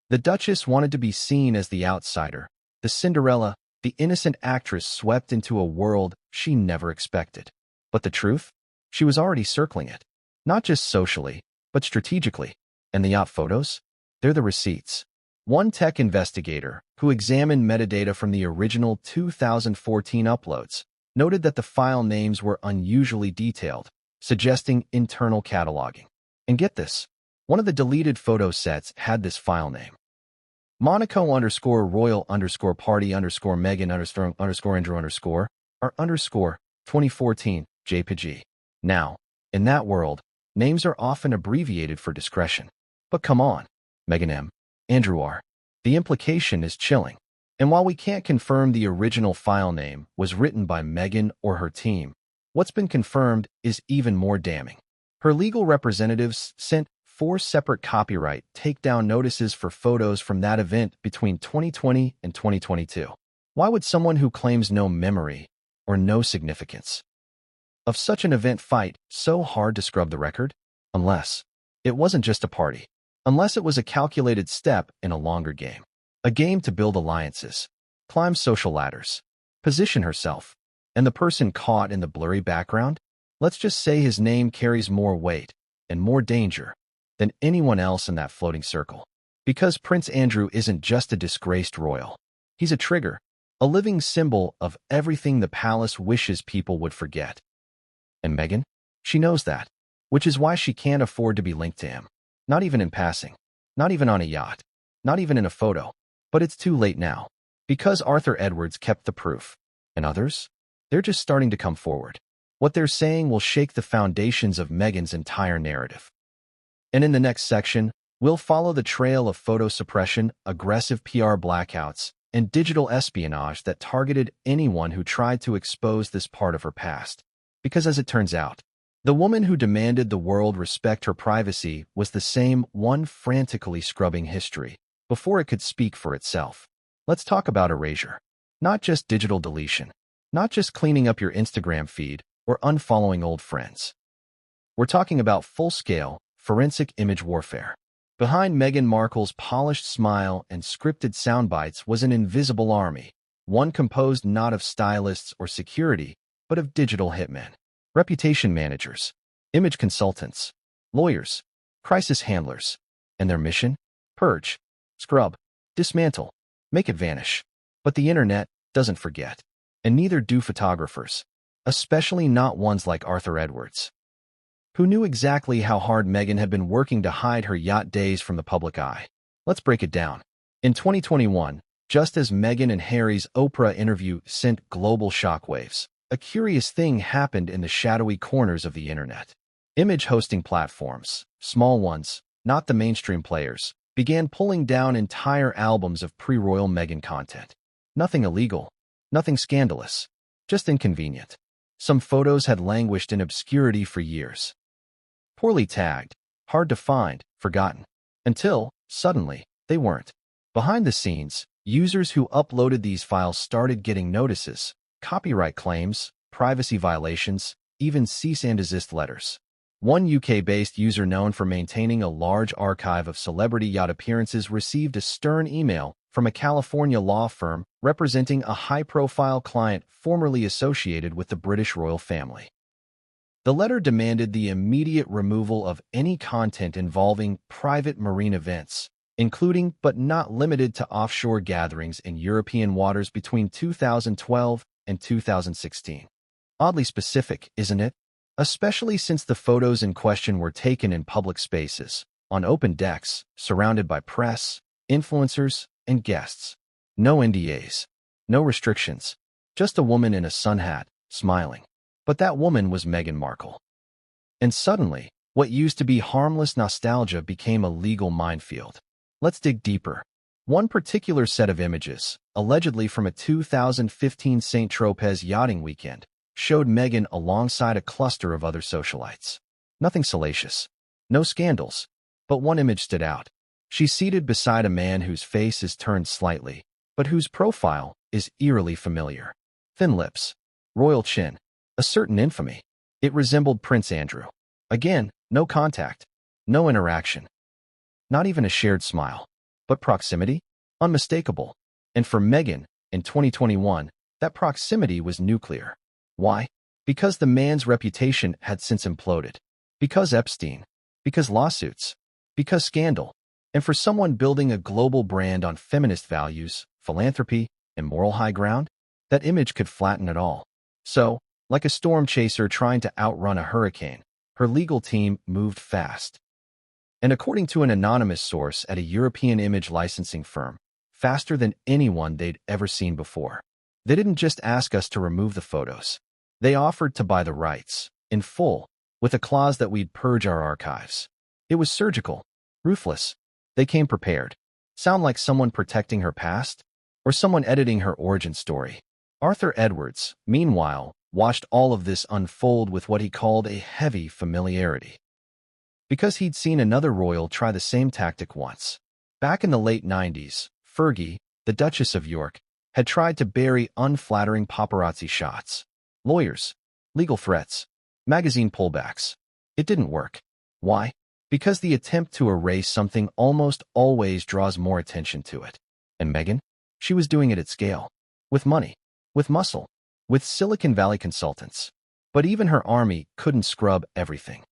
The Duchess wanted to be seen as the outsider, the Cinderella, the innocent actress swept into a world she never expected. But the truth? She was already circling it. Not just socially, but strategically. And the yacht photos? They're the receipts. One tech investigator, who examined metadata from the original 2014 uploads, noted that the file names were unusually detailed, suggesting internal cataloging. And get this, one of the deleted photo sets had this file name. Monaco_royal_party_Meghan_Andrew_R_2014 JPG. Now, in that world, names are often abbreviated for discretion. But come on, Meghan M. Andrew R. The implication is chilling. And while we can't confirm the original file name was written by Meghan or her team, what's been confirmed is even more damning. Her legal representatives sent 4 separate copyright takedown notices for photos from that event between 2020 and 2022. Why would someone who claims no memory or no significance of such an event fight so hard to scrub the record? Unless it wasn't just a party. Unless it was a calculated step in a longer game. A game to build alliances, climb social ladders, position herself, and the person caught in the blurry background? Let's just say his name carries more weight and more danger than anyone else in that floating circle. Because Prince Andrew isn't just a disgraced royal. He's a trigger, a living symbol of everything the palace wishes people would forget. And Meghan? She knows that, which is why she can't afford to be linked to him. Not even in passing, not even on a yacht, not even in a photo. But it's too late now, because Arthur Edwards kept the proof. And others? They're just starting to come forward. What they're saying will shake the foundations of Meghan's entire narrative. And in the next section, we'll follow the trail of photo suppression, aggressive PR blackouts, and digital espionage that targeted anyone who tried to expose this part of her past. Because as it turns out, the woman who demanded the world respect her privacy was the same one frantically scrubbing history before it could speak for itself. Let's talk about erasure. Not just digital deletion. Not just cleaning up your Instagram feed or unfollowing old friends. We're talking about full-scale, forensic image warfare. Behind Meghan Markle's polished smile and scripted soundbites was an invisible army, one composed not of stylists or security, but of digital hitmen, reputation managers, image consultants, lawyers, crisis handlers. And their mission? Purge, scrub, dismantle, make it vanish. But the internet doesn't forget, and neither do photographers, especially not ones like Arthur Edwards, who knew exactly how hard Meghan had been working to hide her yacht days from the public eye. Let's break it down. In 2021, just as Meghan and Harry's Oprah interview sent global shockwaves, a curious thing happened in the shadowy corners of the internet. Image hosting platforms, small ones, not the mainstream players, began pulling down entire albums of pre-royal Meghan content. Nothing illegal, nothing scandalous, just inconvenient. Some photos had languished in obscurity for years. Poorly tagged, hard to find, forgotten. Until, suddenly, they weren't. Behind the scenes, users who uploaded these files started getting notices, copyright claims, privacy violations, even cease and desist letters. One UK-based user known for maintaining a large archive of celebrity yacht appearances received a stern email from a California law firm representing a high-profile client formerly associated with the British royal family. The letter demanded the immediate removal of any content involving private marine events, including but not limited to offshore gatherings in European waters between 2012 and 2016. Oddly specific, isn't it? Especially since the photos in question were taken in public spaces, on open decks, surrounded by press, influencers, and guests. No NDAs, no restrictions, just a woman in a sun hat, smiling. But that woman was Meghan Markle. And suddenly, what used to be harmless nostalgia became a legal minefield. Let's dig deeper. One particular set of images, allegedly from a 2015 St. Tropez yachting weekend, showed Meghan alongside a cluster of other socialites. Nothing salacious, no scandals, but one image stood out. She's seated beside a man whose face is turned slightly, but whose profile is eerily familiar. Thin lips, royal chin, a certain infamy. It resembled Prince Andrew. Again, no contact, no interaction. Not even a shared smile. But proximity? Unmistakable. And for Meghan, in 2021, that proximity was nuclear. Why? Because the man's reputation had since imploded. Because Epstein. Because lawsuits. Because scandal. And for someone building a global brand on feminist values, philanthropy, and moral high ground, that image could flatten it all. So, like a storm chaser trying to outrun a hurricane, her legal team moved fast. And according to an anonymous source at a European image licensing firm, faster than anyone they'd ever seen before. They didn't just ask us to remove the photos. They offered to buy the rights, in full, with a clause that we'd purge our archives. It was surgical, ruthless. They came prepared. Sound like someone protecting her past? Or someone editing her origin story? Arthur Edwards, meanwhile, watched all of this unfold with what he called a heavy familiarity. Because he'd seen another royal try the same tactic once. Back in the late 90s, Fergie, the Duchess of York, had tried to bury unflattering paparazzi shots. Lawyers, legal threats, magazine pullbacks. It didn't work. Why? Because the attempt to erase something almost always draws more attention to it. And Meghan? She was doing it at scale. With money. With muscle. With Silicon Valley consultants. But even her army couldn't scrub everything.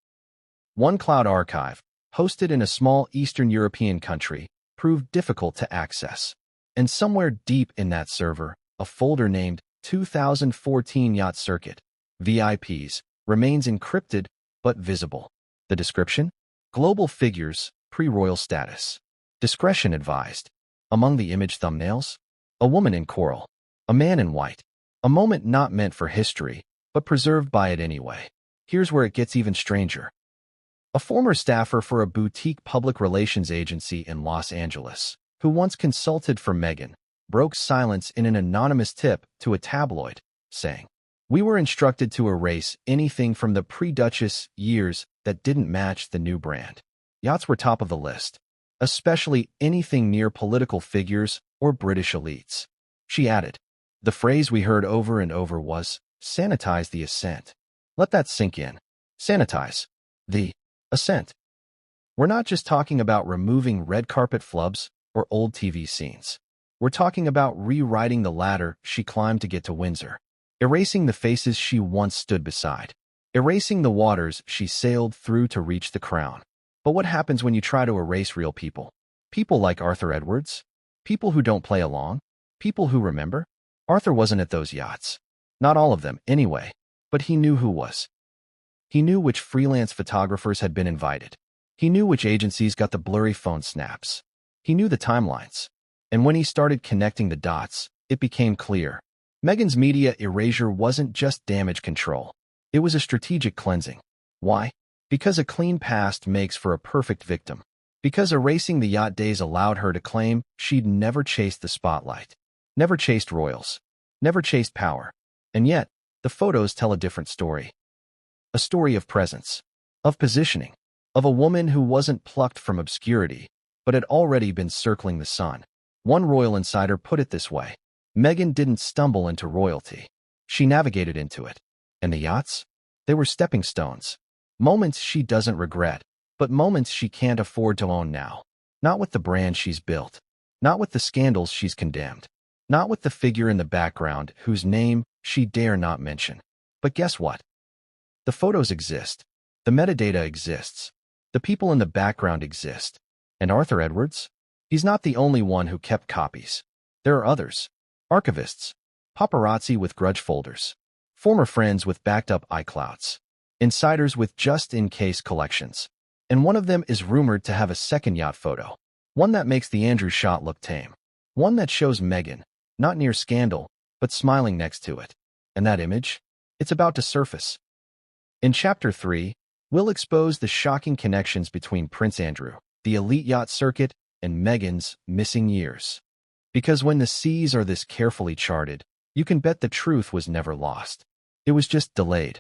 One cloud archive, hosted in a small Eastern European country, proved difficult to access. And somewhere deep in that server, a folder named 2014 Yacht Circuit, VIPs, remains encrypted but visible. The description? Global figures, pre-royal status. Discretion advised. Among the image thumbnails? A woman in coral. A man in white. A moment not meant for history, but preserved by it anyway. Here's where it gets even stranger. A former staffer for a boutique public relations agency in Los Angeles, who once consulted for Meghan, broke silence in an anonymous tip to a tabloid, saying, "We were instructed to erase anything from the pre-Duchess years that didn't match the new brand. Yachts were top of the list, especially anything near political figures or British elites." She added, "The phrase we heard over and over was, sanitize the ascent." Let that sink in. Sanitize the ascent. We're not just talking about removing red carpet flubs or old TV scenes. We're talking about rewriting the ladder she climbed to get to Windsor, erasing the faces she once stood beside, erasing the waters she sailed through to reach the crown. But what happens when you try to erase real people? People like Arthur Edwards? People who don't play along? People who remember? Arthur wasn't at those yachts. Not all of them, anyway. But he knew who was. He knew which freelance photographers had been invited. He knew which agencies got the blurry phone snaps. He knew the timelines. And when he started connecting the dots, it became clear. Meghan's media erasure wasn't just damage control. It was a strategic cleansing. Why? Because a clean past makes for a perfect victim. Because erasing the yacht days allowed her to claim she'd never chased the spotlight, never chased royals, never chased power. And yet, the photos tell a different story. A story of presence, of positioning, of a woman who wasn't plucked from obscurity, but had already been circling the sun. One royal insider put it this way: Meghan didn't stumble into royalty. She navigated into it. And the yachts? They were stepping stones. Moments she doesn't regret, but moments she can't afford to own now. Not with the brand she's built. Not with the scandals she's condemned. Not with the figure in the background whose name she dare not mention. But guess what? The photos exist. The metadata exists. The people in the background exist. And Arthur Edwards? He's not the only one who kept copies. There are others. Archivists. Paparazzi with grudge folders. Former friends with backed-up iClouds. Insiders with just-in-case collections. And one of them is rumored to have a second yacht photo. One that makes the Andrew shot look tame. One that shows Meghan, not near scandal, but smiling next to it. And that image? It's about to surface. In Chapter 3, we'll expose the shocking connections between Prince Andrew, the elite yacht circuit, and Meghan's missing years. Because when the seas are this carefully charted, you can bet the truth was never lost. It was just delayed.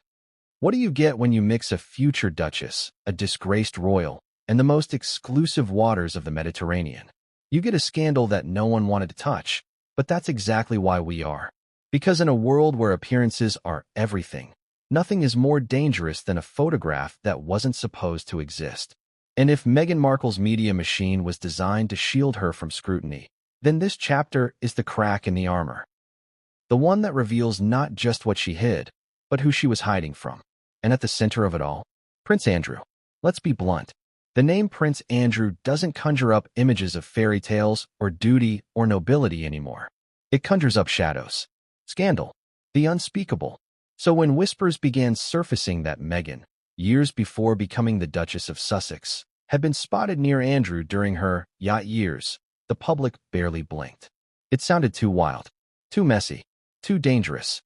What do you get when you mix a future duchess, a disgraced royal, and the most exclusive waters of the Mediterranean? You get a scandal that no one wanted to touch, but that's exactly why we are. Because in a world where appearances are everything, nothing is more dangerous than a photograph that wasn't supposed to exist. And if Meghan Markle's media machine was designed to shield her from scrutiny, then this chapter is the crack in the armor. The one that reveals not just what she hid, but who she was hiding from. And at the center of it all, Prince Andrew. Let's be blunt. The name Prince Andrew doesn't conjure up images of fairy tales or duty or nobility anymore. It conjures up shadows, scandal, the unspeakable. So when whispers began surfacing that Meghan, years before becoming the Duchess of Sussex, had been spotted near Andrew during her yacht years, the public barely blinked. It sounded too wild, too messy, too dangerous.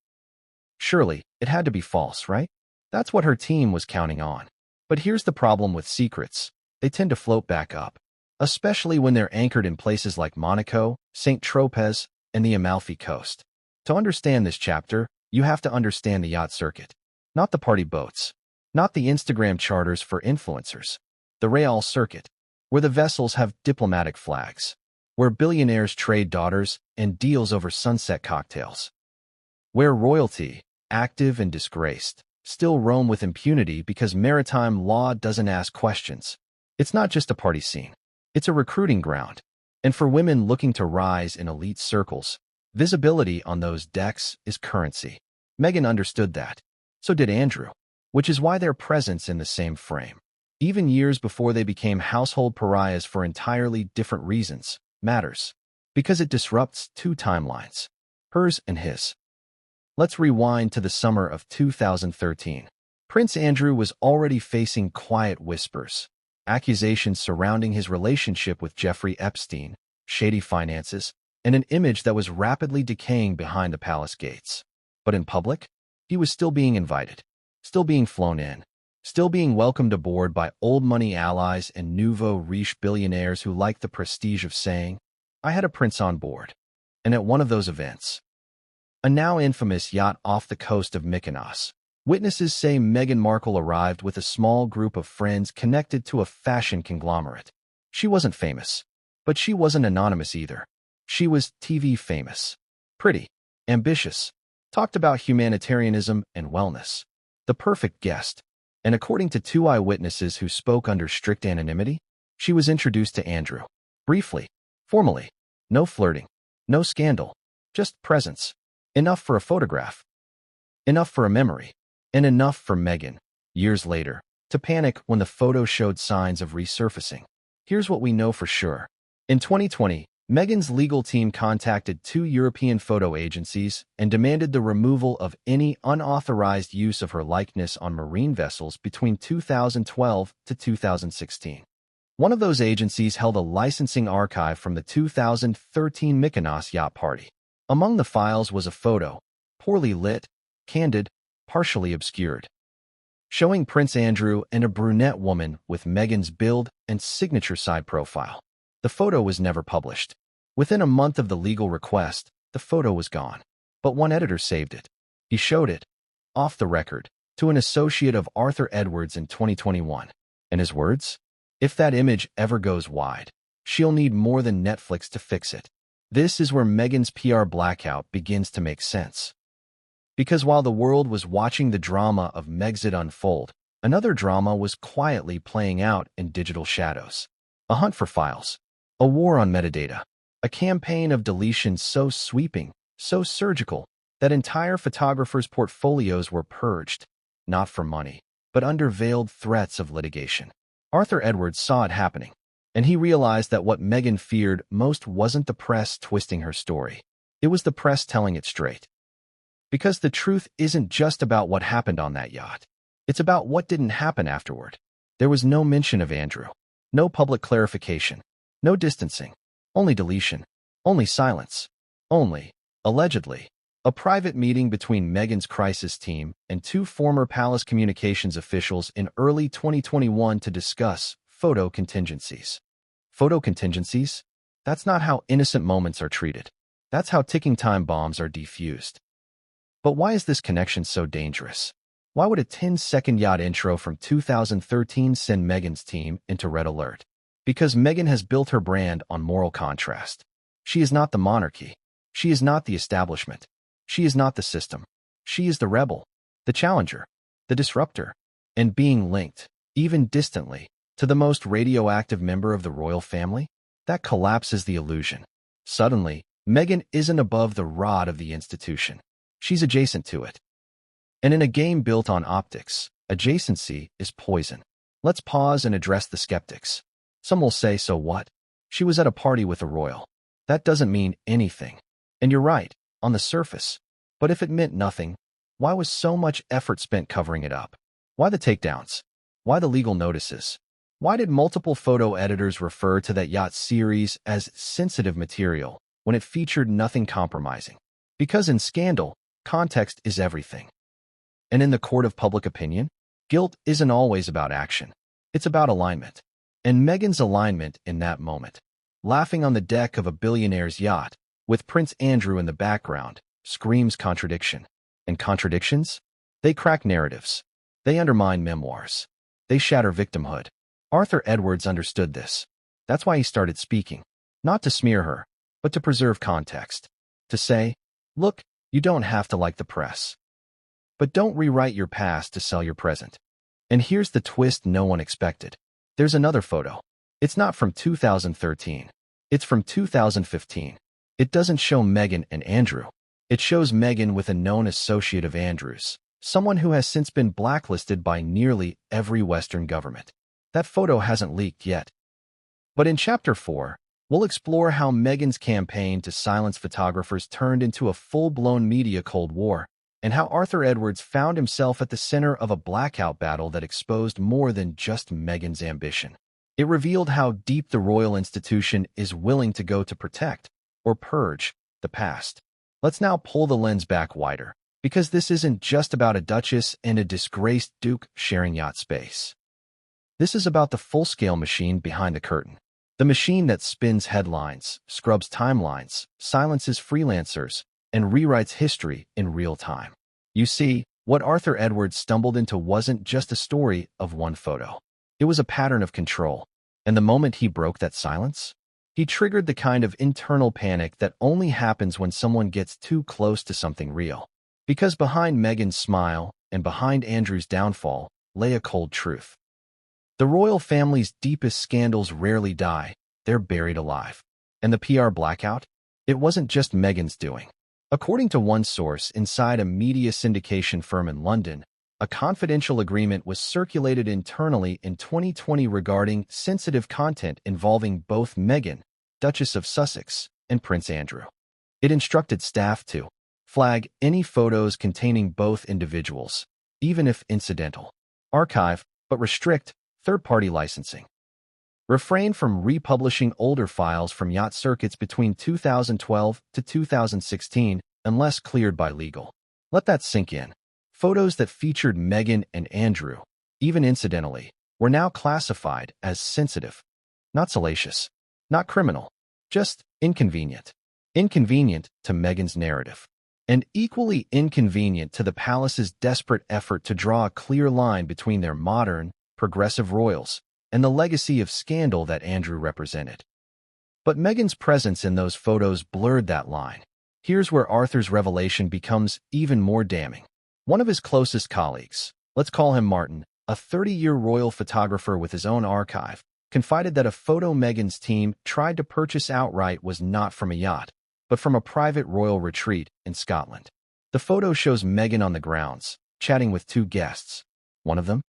Surely, it had to be false, right? That's what her team was counting on. But here's the problem with secrets. They tend to float back up, especially when they're anchored in places like Monaco, St. Tropez, and the Amalfi Coast. To understand this chapter, you have to understand the yacht circuit. Not the party boats. Not the Instagram charters for influencers. The Real circuit, where the vessels have diplomatic flags. Where billionaires trade daughters and deals over sunset cocktails. Where royalty, active and disgraced, still roam with impunity because maritime law doesn't ask questions. It's not just a party scene. It's a recruiting ground. And for women looking to rise in elite circles, visibility on those decks is currency. Meghan understood that. So did Andrew. Which is why their presence in the same frame, even years before they became household pariahs for entirely different reasons, matters. Because it disrupts two timelines. Hers and his. Let's rewind to the summer of 2013. Prince Andrew was already facing quiet whispers, accusations surrounding his relationship with Jeffrey Epstein, shady finances, and an image that was rapidly decaying behind the palace gates. But in public, he was still being invited, still being flown in, still being welcomed aboard by old money allies and nouveau riche billionaires who liked the prestige of saying, "I had a prince on board." And at one of those events, a now infamous yacht off the coast of Mykonos, witnesses say Meghan Markle arrived with a small group of friends connected to a fashion conglomerate. She wasn't famous, but she wasn't anonymous either. She was TV famous, pretty, ambitious, talked about humanitarianism and wellness. The perfect guest. And according to two eyewitnesses who spoke under strict anonymity, she was introduced to Andrew. Briefly, formally. No flirting, no scandal, just presence. Enough for a photograph. Enough for a memory. And enough for Meghan, years later, to panic when the photo showed signs of resurfacing. Here's what we know for sure. In 2020, Meghan's legal team contacted two European photo agencies and demanded the removal of any unauthorized use of her likeness on marine vessels between 2012 to 2016. One of those agencies held a licensing archive from the 2013 Mykonos yacht party. Among the files was a photo, poorly lit, candid, partially obscured. showing Prince Andrew and a brunette woman with Meghan's build and signature side profile. The photo was never published. Within a month of the legal request, the photo was gone. But one editor saved it. He showed it, off the record, to an associate of Arthur Edwards in 2021. And his words? "If that image ever goes wide, she'll need more than Netflix to fix it." This is where Meghan's PR blackout begins to make sense. Because while the world was watching the drama of Megxit unfold, another drama was quietly playing out in digital shadows. A hunt for files, a war on metadata, a campaign of deletion so sweeping, so surgical, that entire photographers' portfolios were purged, not for money, but under veiled threats of litigation. Arthur Edwards saw it happening, and he realized that what Meghan feared most wasn't the press twisting her story. It was the press telling it straight. Because the truth isn't just about what happened on that yacht. It's about what didn't happen afterward. There was no mention of Andrew, no public clarification, no distancing, only deletion, only silence, only, allegedly, a private meeting between Meghan's crisis team and two former Palace Communications officials in early 2021 to discuss photo contingencies. Photo contingencies? That's not how innocent moments are treated. That's how ticking time bombs are defused. But why is this connection so dangerous? Why would a 10-second yacht intro from 2013 send Meghan's team into red alert? Because Meghan has built her brand on moral contrast. She is not the monarchy. She is not the establishment. She is not the system. She is the rebel, the challenger, the disruptor, and being linked, even distantly, to the most radioactive member of the royal family? That collapses the illusion. Suddenly, Meghan isn't above the rod of the institution. She's adjacent to it. And in a game built on optics, adjacency is poison. Let's pause and address the skeptics. Some will say, so what? She was at a party with a royal. That doesn't mean anything. And you're right, on the surface. But if it meant nothing, why was so much effort spent covering it up? Why the takedowns? Why the legal notices? Why did multiple photo editors refer to that yacht series as sensitive material when it featured nothing compromising? Because in scandal, context is everything. And in the court of public opinion, guilt isn't always about action. It's about alignment. And Meghan's alignment in that moment, laughing on the deck of a billionaire's yacht, with Prince Andrew in the background, screams contradiction. And contradictions? They crack narratives. They undermine memoirs. They shatter victimhood. Arthur Edwards understood this. That's why he started speaking. Not to smear her, but to preserve context. To say, look, you don't have to like the press. But don't rewrite your past to sell your present. And here's the twist no one expected. There's another photo. It's not from 2013. It's from 2015. It doesn't show Meghan and Andrew. It shows Meghan with a known associate of Andrew's, someone who has since been blacklisted by nearly every Western government. That photo hasn't leaked yet. But in Chapter 4, we'll explore how Meghan's campaign to silence photographers turned into a full-blown media Cold War, and how Arthur Edwards found himself at the center of a blackout battle that exposed more than just Meghan's ambition. It revealed how deep the royal institution is willing to go to protect, or purge, the past. Let's now pull the lens back wider, because this isn't just about a duchess and a disgraced duke sharing yacht space. This is about the full-scale machine behind the curtain. The machine that spins headlines, scrubs timelines, silences freelancers, and rewrites history in real time. You see, what Arthur Edwards stumbled into wasn't just a story of one photo. It was a pattern of control. And the moment he broke that silence, he triggered the kind of internal panic that only happens when someone gets too close to something real. Because behind Meghan's smile and behind Andrew's downfall lay a cold truth. The royal family's deepest scandals rarely die, they're buried alive. And the PR blackout? It wasn't just Meghan's doing. According to one source inside a media syndication firm in London, a confidential agreement was circulated internally in 2020 regarding sensitive content involving both Meghan, Duchess of Sussex, and Prince Andrew. It instructed staff to flag any photos containing both individuals, even if incidental, archive, but restrict third-party licensing. Refrain from republishing older files from yacht circuits between 2012 to 2016 unless cleared by legal. Let that sink in. Photos that featured Meghan and Andrew, even incidentally, were now classified as sensitive. Not salacious, not criminal, just inconvenient. Inconvenient to Meghan's narrative, and equally inconvenient to the palace's desperate effort to draw a clear line between their modern, progressive royals and the legacy of scandal that Andrew represented. But Meghan's presence in those photos blurred that line. Here's where Arthur's revelation becomes even more damning. One of his closest colleagues, let's call him Martin, a 30-year royal photographer with his own archive, confided that a photo Meghan's team tried to purchase outright was not from a yacht, but from a private royal retreat in Scotland. The photo shows Meghan on the grounds, chatting with two guests. One of them?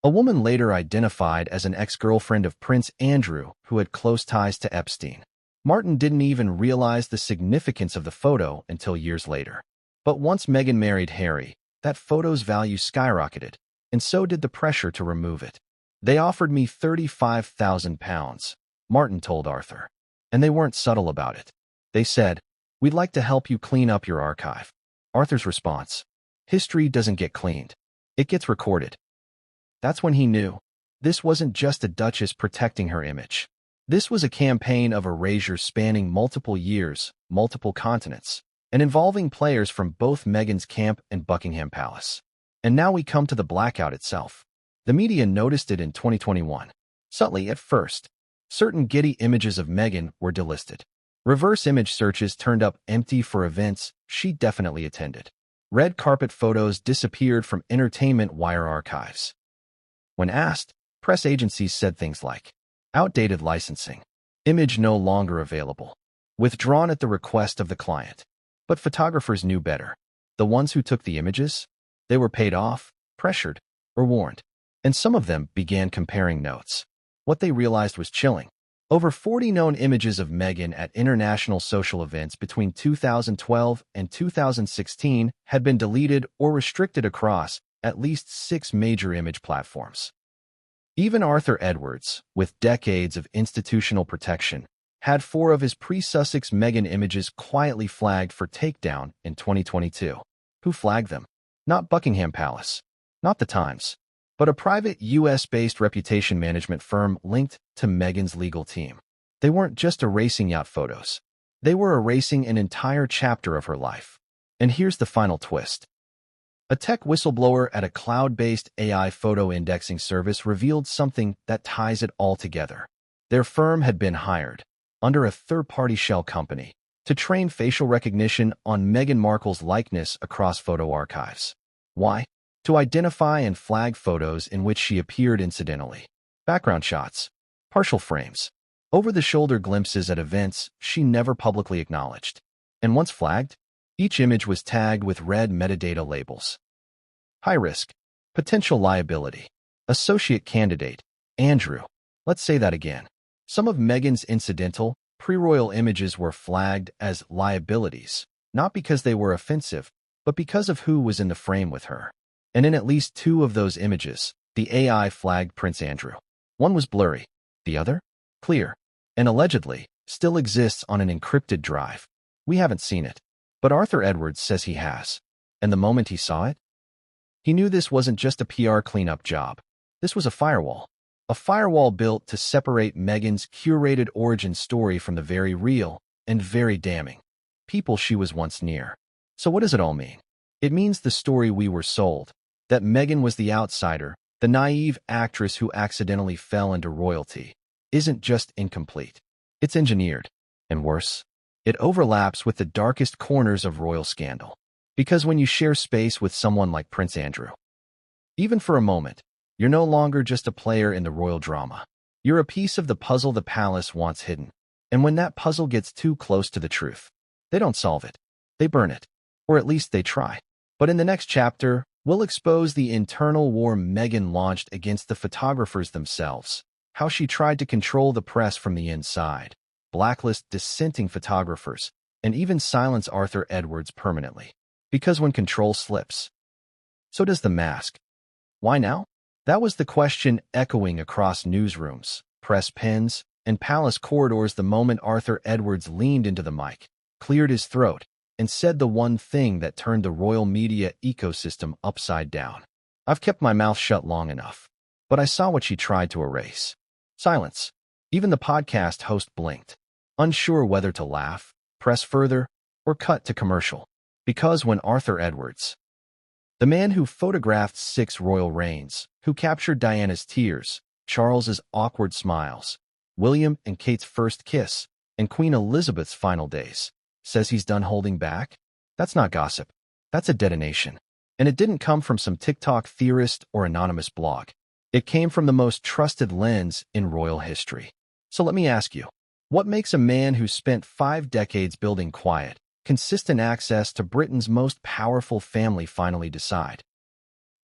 A woman later identified as an ex-girlfriend of Prince Andrew who had close ties to Epstein. Martin didn't even realize the significance of the photo until years later. But once Meghan married Harry, that photo's value skyrocketed, and so did the pressure to remove it. They offered me £35,000, Martin told Arthur. And they weren't subtle about it. They said, "We'd like to help you clean up your archive." Arthur's response: "History doesn't get cleaned. It gets recorded." That's when he knew. This wasn't just a duchess protecting her image. This was a campaign of erasure spanning multiple years, multiple continents, and involving players from both Meghan's camp and Buckingham Palace. And now we come to the blackout itself. The media noticed it in 2021. Subtly at first, certain giddy images of Meghan were delisted. Reverse image searches turned up empty for events she definitely attended. Red carpet photos disappeared from Entertainment Wire archives. When asked, press agencies said things like, "Outdated licensing. Image no longer available. Withdrawn at the request of the client." But photographers knew better. The ones who took the images? They were paid off, pressured, or warned. And some of them began comparing notes. What they realized was chilling. Over 40 known images of Meghan at international social events between 2012 and 2016 had been deleted or restricted across at least 6 major image platforms. Even Arthur Edwards, with decades of institutional protection, had 4 of his pre-Sussex Meghan images quietly flagged for takedown in 2022. Who flagged them? Not Buckingham Palace, not the Times, but a private US-based reputation management firm linked to Meghan's legal team. They weren't just erasing yacht photos. They were erasing an entire chapter of her life. And here's the final twist. A tech whistleblower at a cloud-based AI photo indexing service revealed something that ties it all together. Their firm had been hired, under a third-party shell company, to train facial recognition on Meghan Markle's likeness across photo archives. Why? To identify and flag photos in which she appeared incidentally. Background shots, partial frames, over-the-shoulder glimpses at events she never publicly acknowledged. And once flagged, each image was tagged with red metadata labels. High risk, potential liability, associate candidate, Andrew. Let's say that again. Some of Meghan's incidental, pre-royal images were flagged as liabilities, not because they were offensive, but because of who was in the frame with her. And in at least 2 of those images, the AI flagged Prince Andrew. One was blurry, the other, clear, and allegedly still exists on an encrypted drive. We haven't seen it, but Arthur Edwards says he has. And the moment he saw it, he knew this wasn't just a PR cleanup job. This was a firewall built to separate Meghan's curated origin story from the very real and very damning people she was once near. So what does it all mean? It means the story we were sold, that Meghan was the outsider, the naive actress who accidentally fell into royalty, isn't just incomplete. It's engineered. And worse, it overlaps with the darkest corners of royal scandal. Because when you share space with someone like Prince Andrew, even for a moment, you're no longer just a player in the royal drama. You're a piece of the puzzle the palace wants hidden. And when that puzzle gets too close to the truth, they don't solve it. They burn it. Or at least they try. But in the next chapter, we'll expose the internal war Meghan launched against the photographers themselves, how she tried to control the press from the inside, blacklist dissenting photographers, and even silence Arthur Edwards permanently. Because when control slips, so does the mask. Why now? That was the question echoing across newsrooms, press pens, and palace corridors the moment Arthur Edwards leaned into the mic, cleared his throat, and said the one thing that turned the royal media ecosystem upside down. "I've kept my mouth shut long enough." But I saw what she tried to erase. Silence. Even the podcast host blinked, unsure whether to laugh, press further, or cut to commercial. Because when Arthur Edwards, the man who photographed 6 royal reigns, who captured Diana's tears, Charles's awkward smiles, William and Kate's first kiss, and Queen Elizabeth's final days, says he's done holding back, that's not gossip. That's a detonation. And it didn't come from some TikTok theorist or anonymous blog. It came from the most trusted lens in royal history. So let me ask you, what makes a man who spent 5 decades building quiet, consistent access to Britain's most powerful family finally decide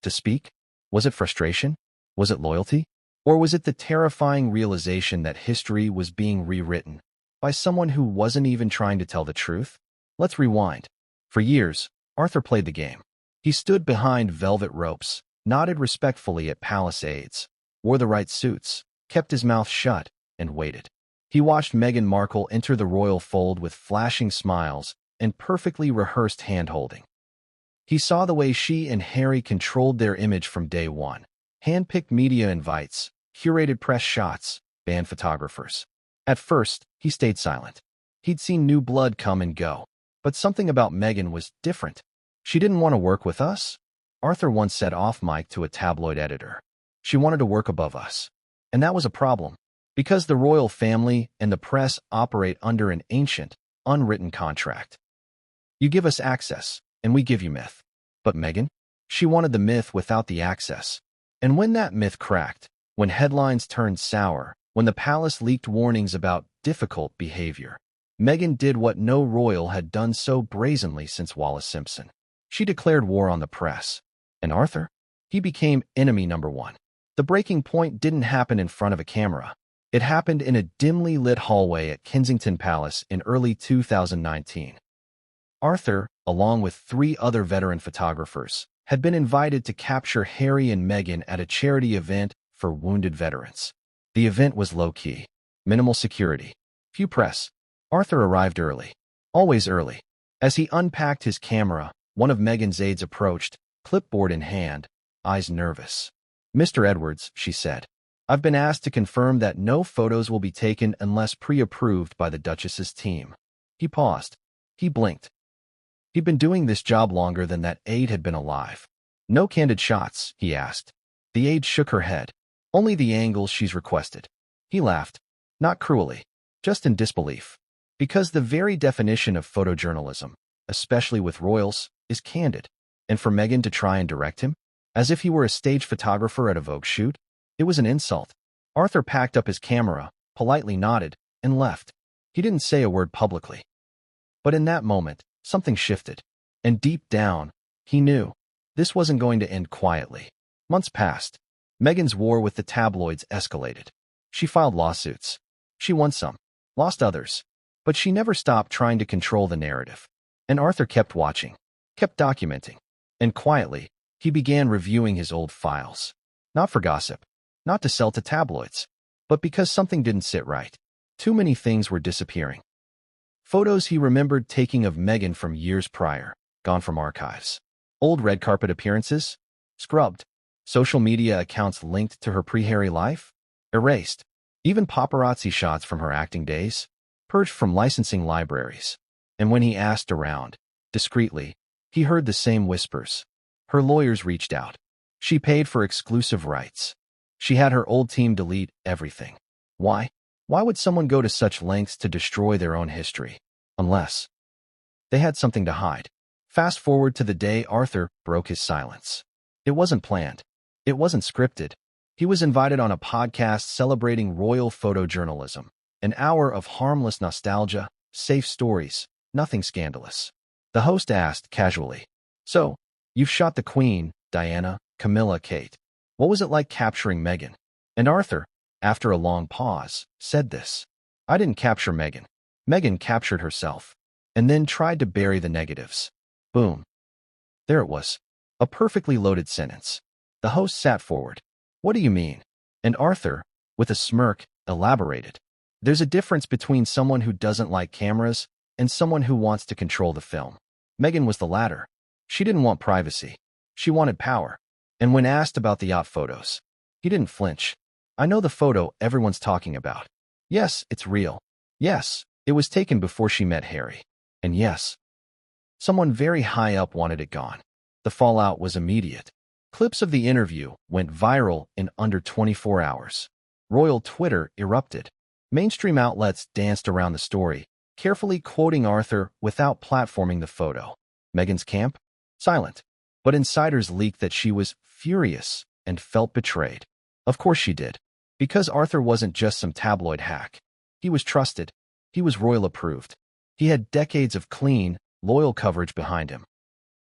to speak? Was it frustration? Was it loyalty? Or was it the terrifying realization that history was being rewritten by someone who wasn't even trying to tell the truth? Let's rewind. For years, Arthur played the game. He stood behind velvet ropes, nodded respectfully at palace aides, wore the right suits, kept his mouth shut, and waited. He watched Meghan Markle enter the royal fold with flashing smiles and perfectly rehearsed hand-holding. He saw the way she and Harry controlled their image from day one. Hand-picked media invites, curated press shots, banned photographers. At first, he stayed silent. He'd seen new blood come and go. But something about Meghan was different. "She didn't want to work with us," Arthur once said off-mic to a tabloid editor. "She wanted to work above us." And that was a problem, because the royal family and the press operate under an ancient, unwritten contract. You give us access, and we give you myth. But Meghan? She wanted the myth without the access. And when that myth cracked, when headlines turned sour, when the palace leaked warnings about difficult behavior, Meghan did what no royal had done so brazenly since Wallis Simpson. She declared war on the press. And Arthur? He became enemy number one. The breaking point didn't happen in front of a camera. It happened in a dimly lit hallway at Kensington Palace in early 2019. Arthur, along with 3 other veteran photographers, had been invited to capture Harry and Meghan at a charity event for wounded veterans. The event was low-key, minimal security, few press. Arthur arrived early, always early. As he unpacked his camera, one of Meghan's aides approached, clipboard in hand, eyes nervous. "Mr. Edwards," she said, "I've been asked to confirm that no photos will be taken unless pre-approved by the Duchess's team." He paused. He blinked. He'd been doing this job longer than that aide had been alive. "No candid shots?" he asked. The aide shook her head. "Only the angles she's requested." He laughed, not cruelly, just in disbelief. Because the very definition of photojournalism, especially with royals, is candid. And for Meghan to try and direct him, as if he were a stage photographer at a Vogue shoot, it was an insult. Arthur packed up his camera, politely nodded, and left. He didn't say a word publicly. But in that moment, something shifted. And deep down, he knew this wasn't going to end quietly. Months passed. Meghan's war with the tabloids escalated. She filed lawsuits. She won some, lost others. But she never stopped trying to control the narrative. And Arthur kept watching, kept documenting. And quietly, he began reviewing his old files. Not for gossip, not to sell to tabloids, but because something didn't sit right. Too many things were disappearing. Photos he remembered taking of Meghan from years prior, gone from archives. Old red carpet appearances, scrubbed. Social media accounts linked to her pre-Harry life, erased. Even paparazzi shots from her acting days, purged from licensing libraries. And when he asked around, discreetly, he heard the same whispers. Her lawyers reached out. She paid for exclusive rights. She had her old team delete everything. Why? Why would someone go to such lengths to destroy their own history? Unless they had something to hide. Fast forward to the day Arthur broke his silence. It wasn't planned. It wasn't scripted. He was invited on a podcast celebrating royal photojournalism. An hour of harmless nostalgia, safe stories, nothing scandalous. The host asked casually, "So, you've shot the Queen, Diana, Camilla, Kate. What was it like capturing Meghan?" And Arthur, after a long pause, said this: "I didn't capture Meghan. Meghan captured herself." And then tried to bury the negatives. Boom. There it was. A perfectly loaded sentence. The host sat forward. "What do you mean?" And Arthur, with a smirk, elaborated. "There's a difference between someone who doesn't like cameras and someone who wants to control the film. Meghan was the latter. She didn't want privacy. She wanted power. And when asked about the yacht photos, he didn't flinch. I know the photo everyone's talking about. Yes, it's real. Yes, it was taken before she met Harry. And yes, someone very high up wanted it gone. The fallout was immediate. Clips of the interview went viral in under 24 hours. Royal Twitter erupted. Mainstream outlets danced around the story, carefully quoting Arthur without platforming the photo. Meghan's camp? Silent. But insiders leaked that she was furious and felt betrayed. Of course she did. Because Arthur wasn't just some tabloid hack. He was trusted. He was royal approved. He had decades of clean, loyal coverage behind him.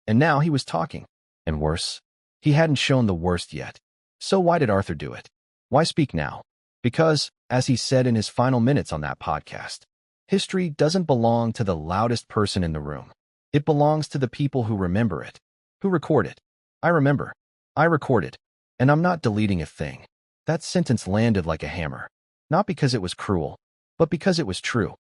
And now he was talking. And worse, he hadn't shown the worst yet. So why did Arthur do it? Why speak now? Because, as he said in his final minutes on that podcast, history doesn't belong to the loudest person in the room. It belongs to the people who remember it, who record it. I remember. I recorded. And I'm not deleting a thing. That sentence landed like a hammer. Not because it was cruel, but because it was true.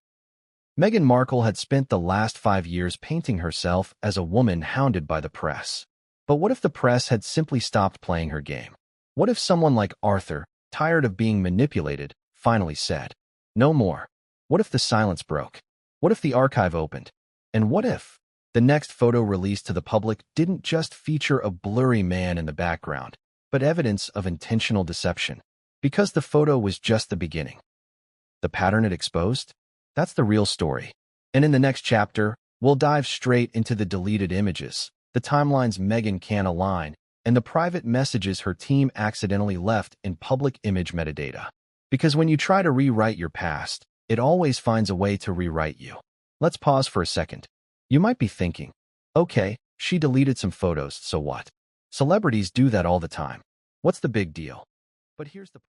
Meghan Markle had spent the last 5 years painting herself as a woman hounded by the press. But what if the press had simply stopped playing her game? What if someone like Arthur, tired of being manipulated, finally said, "No more"? What if the silence broke? What if the archive opened? And what if the next photo released to the public didn't just feature a blurry man in the background, but evidence of intentional deception? Because the photo was just the beginning. The pattern it exposed? That's the real story. And in the next chapter, we'll dive straight into the deleted images, the timelines Meghan can't align, and the private messages her team accidentally left in public image metadata. Because when you try to rewrite your past, it always finds a way to rewrite you. Let's pause for a second. You might be thinking, okay, she deleted some photos, so what? Celebrities do that all the time. What's the big deal? But here's the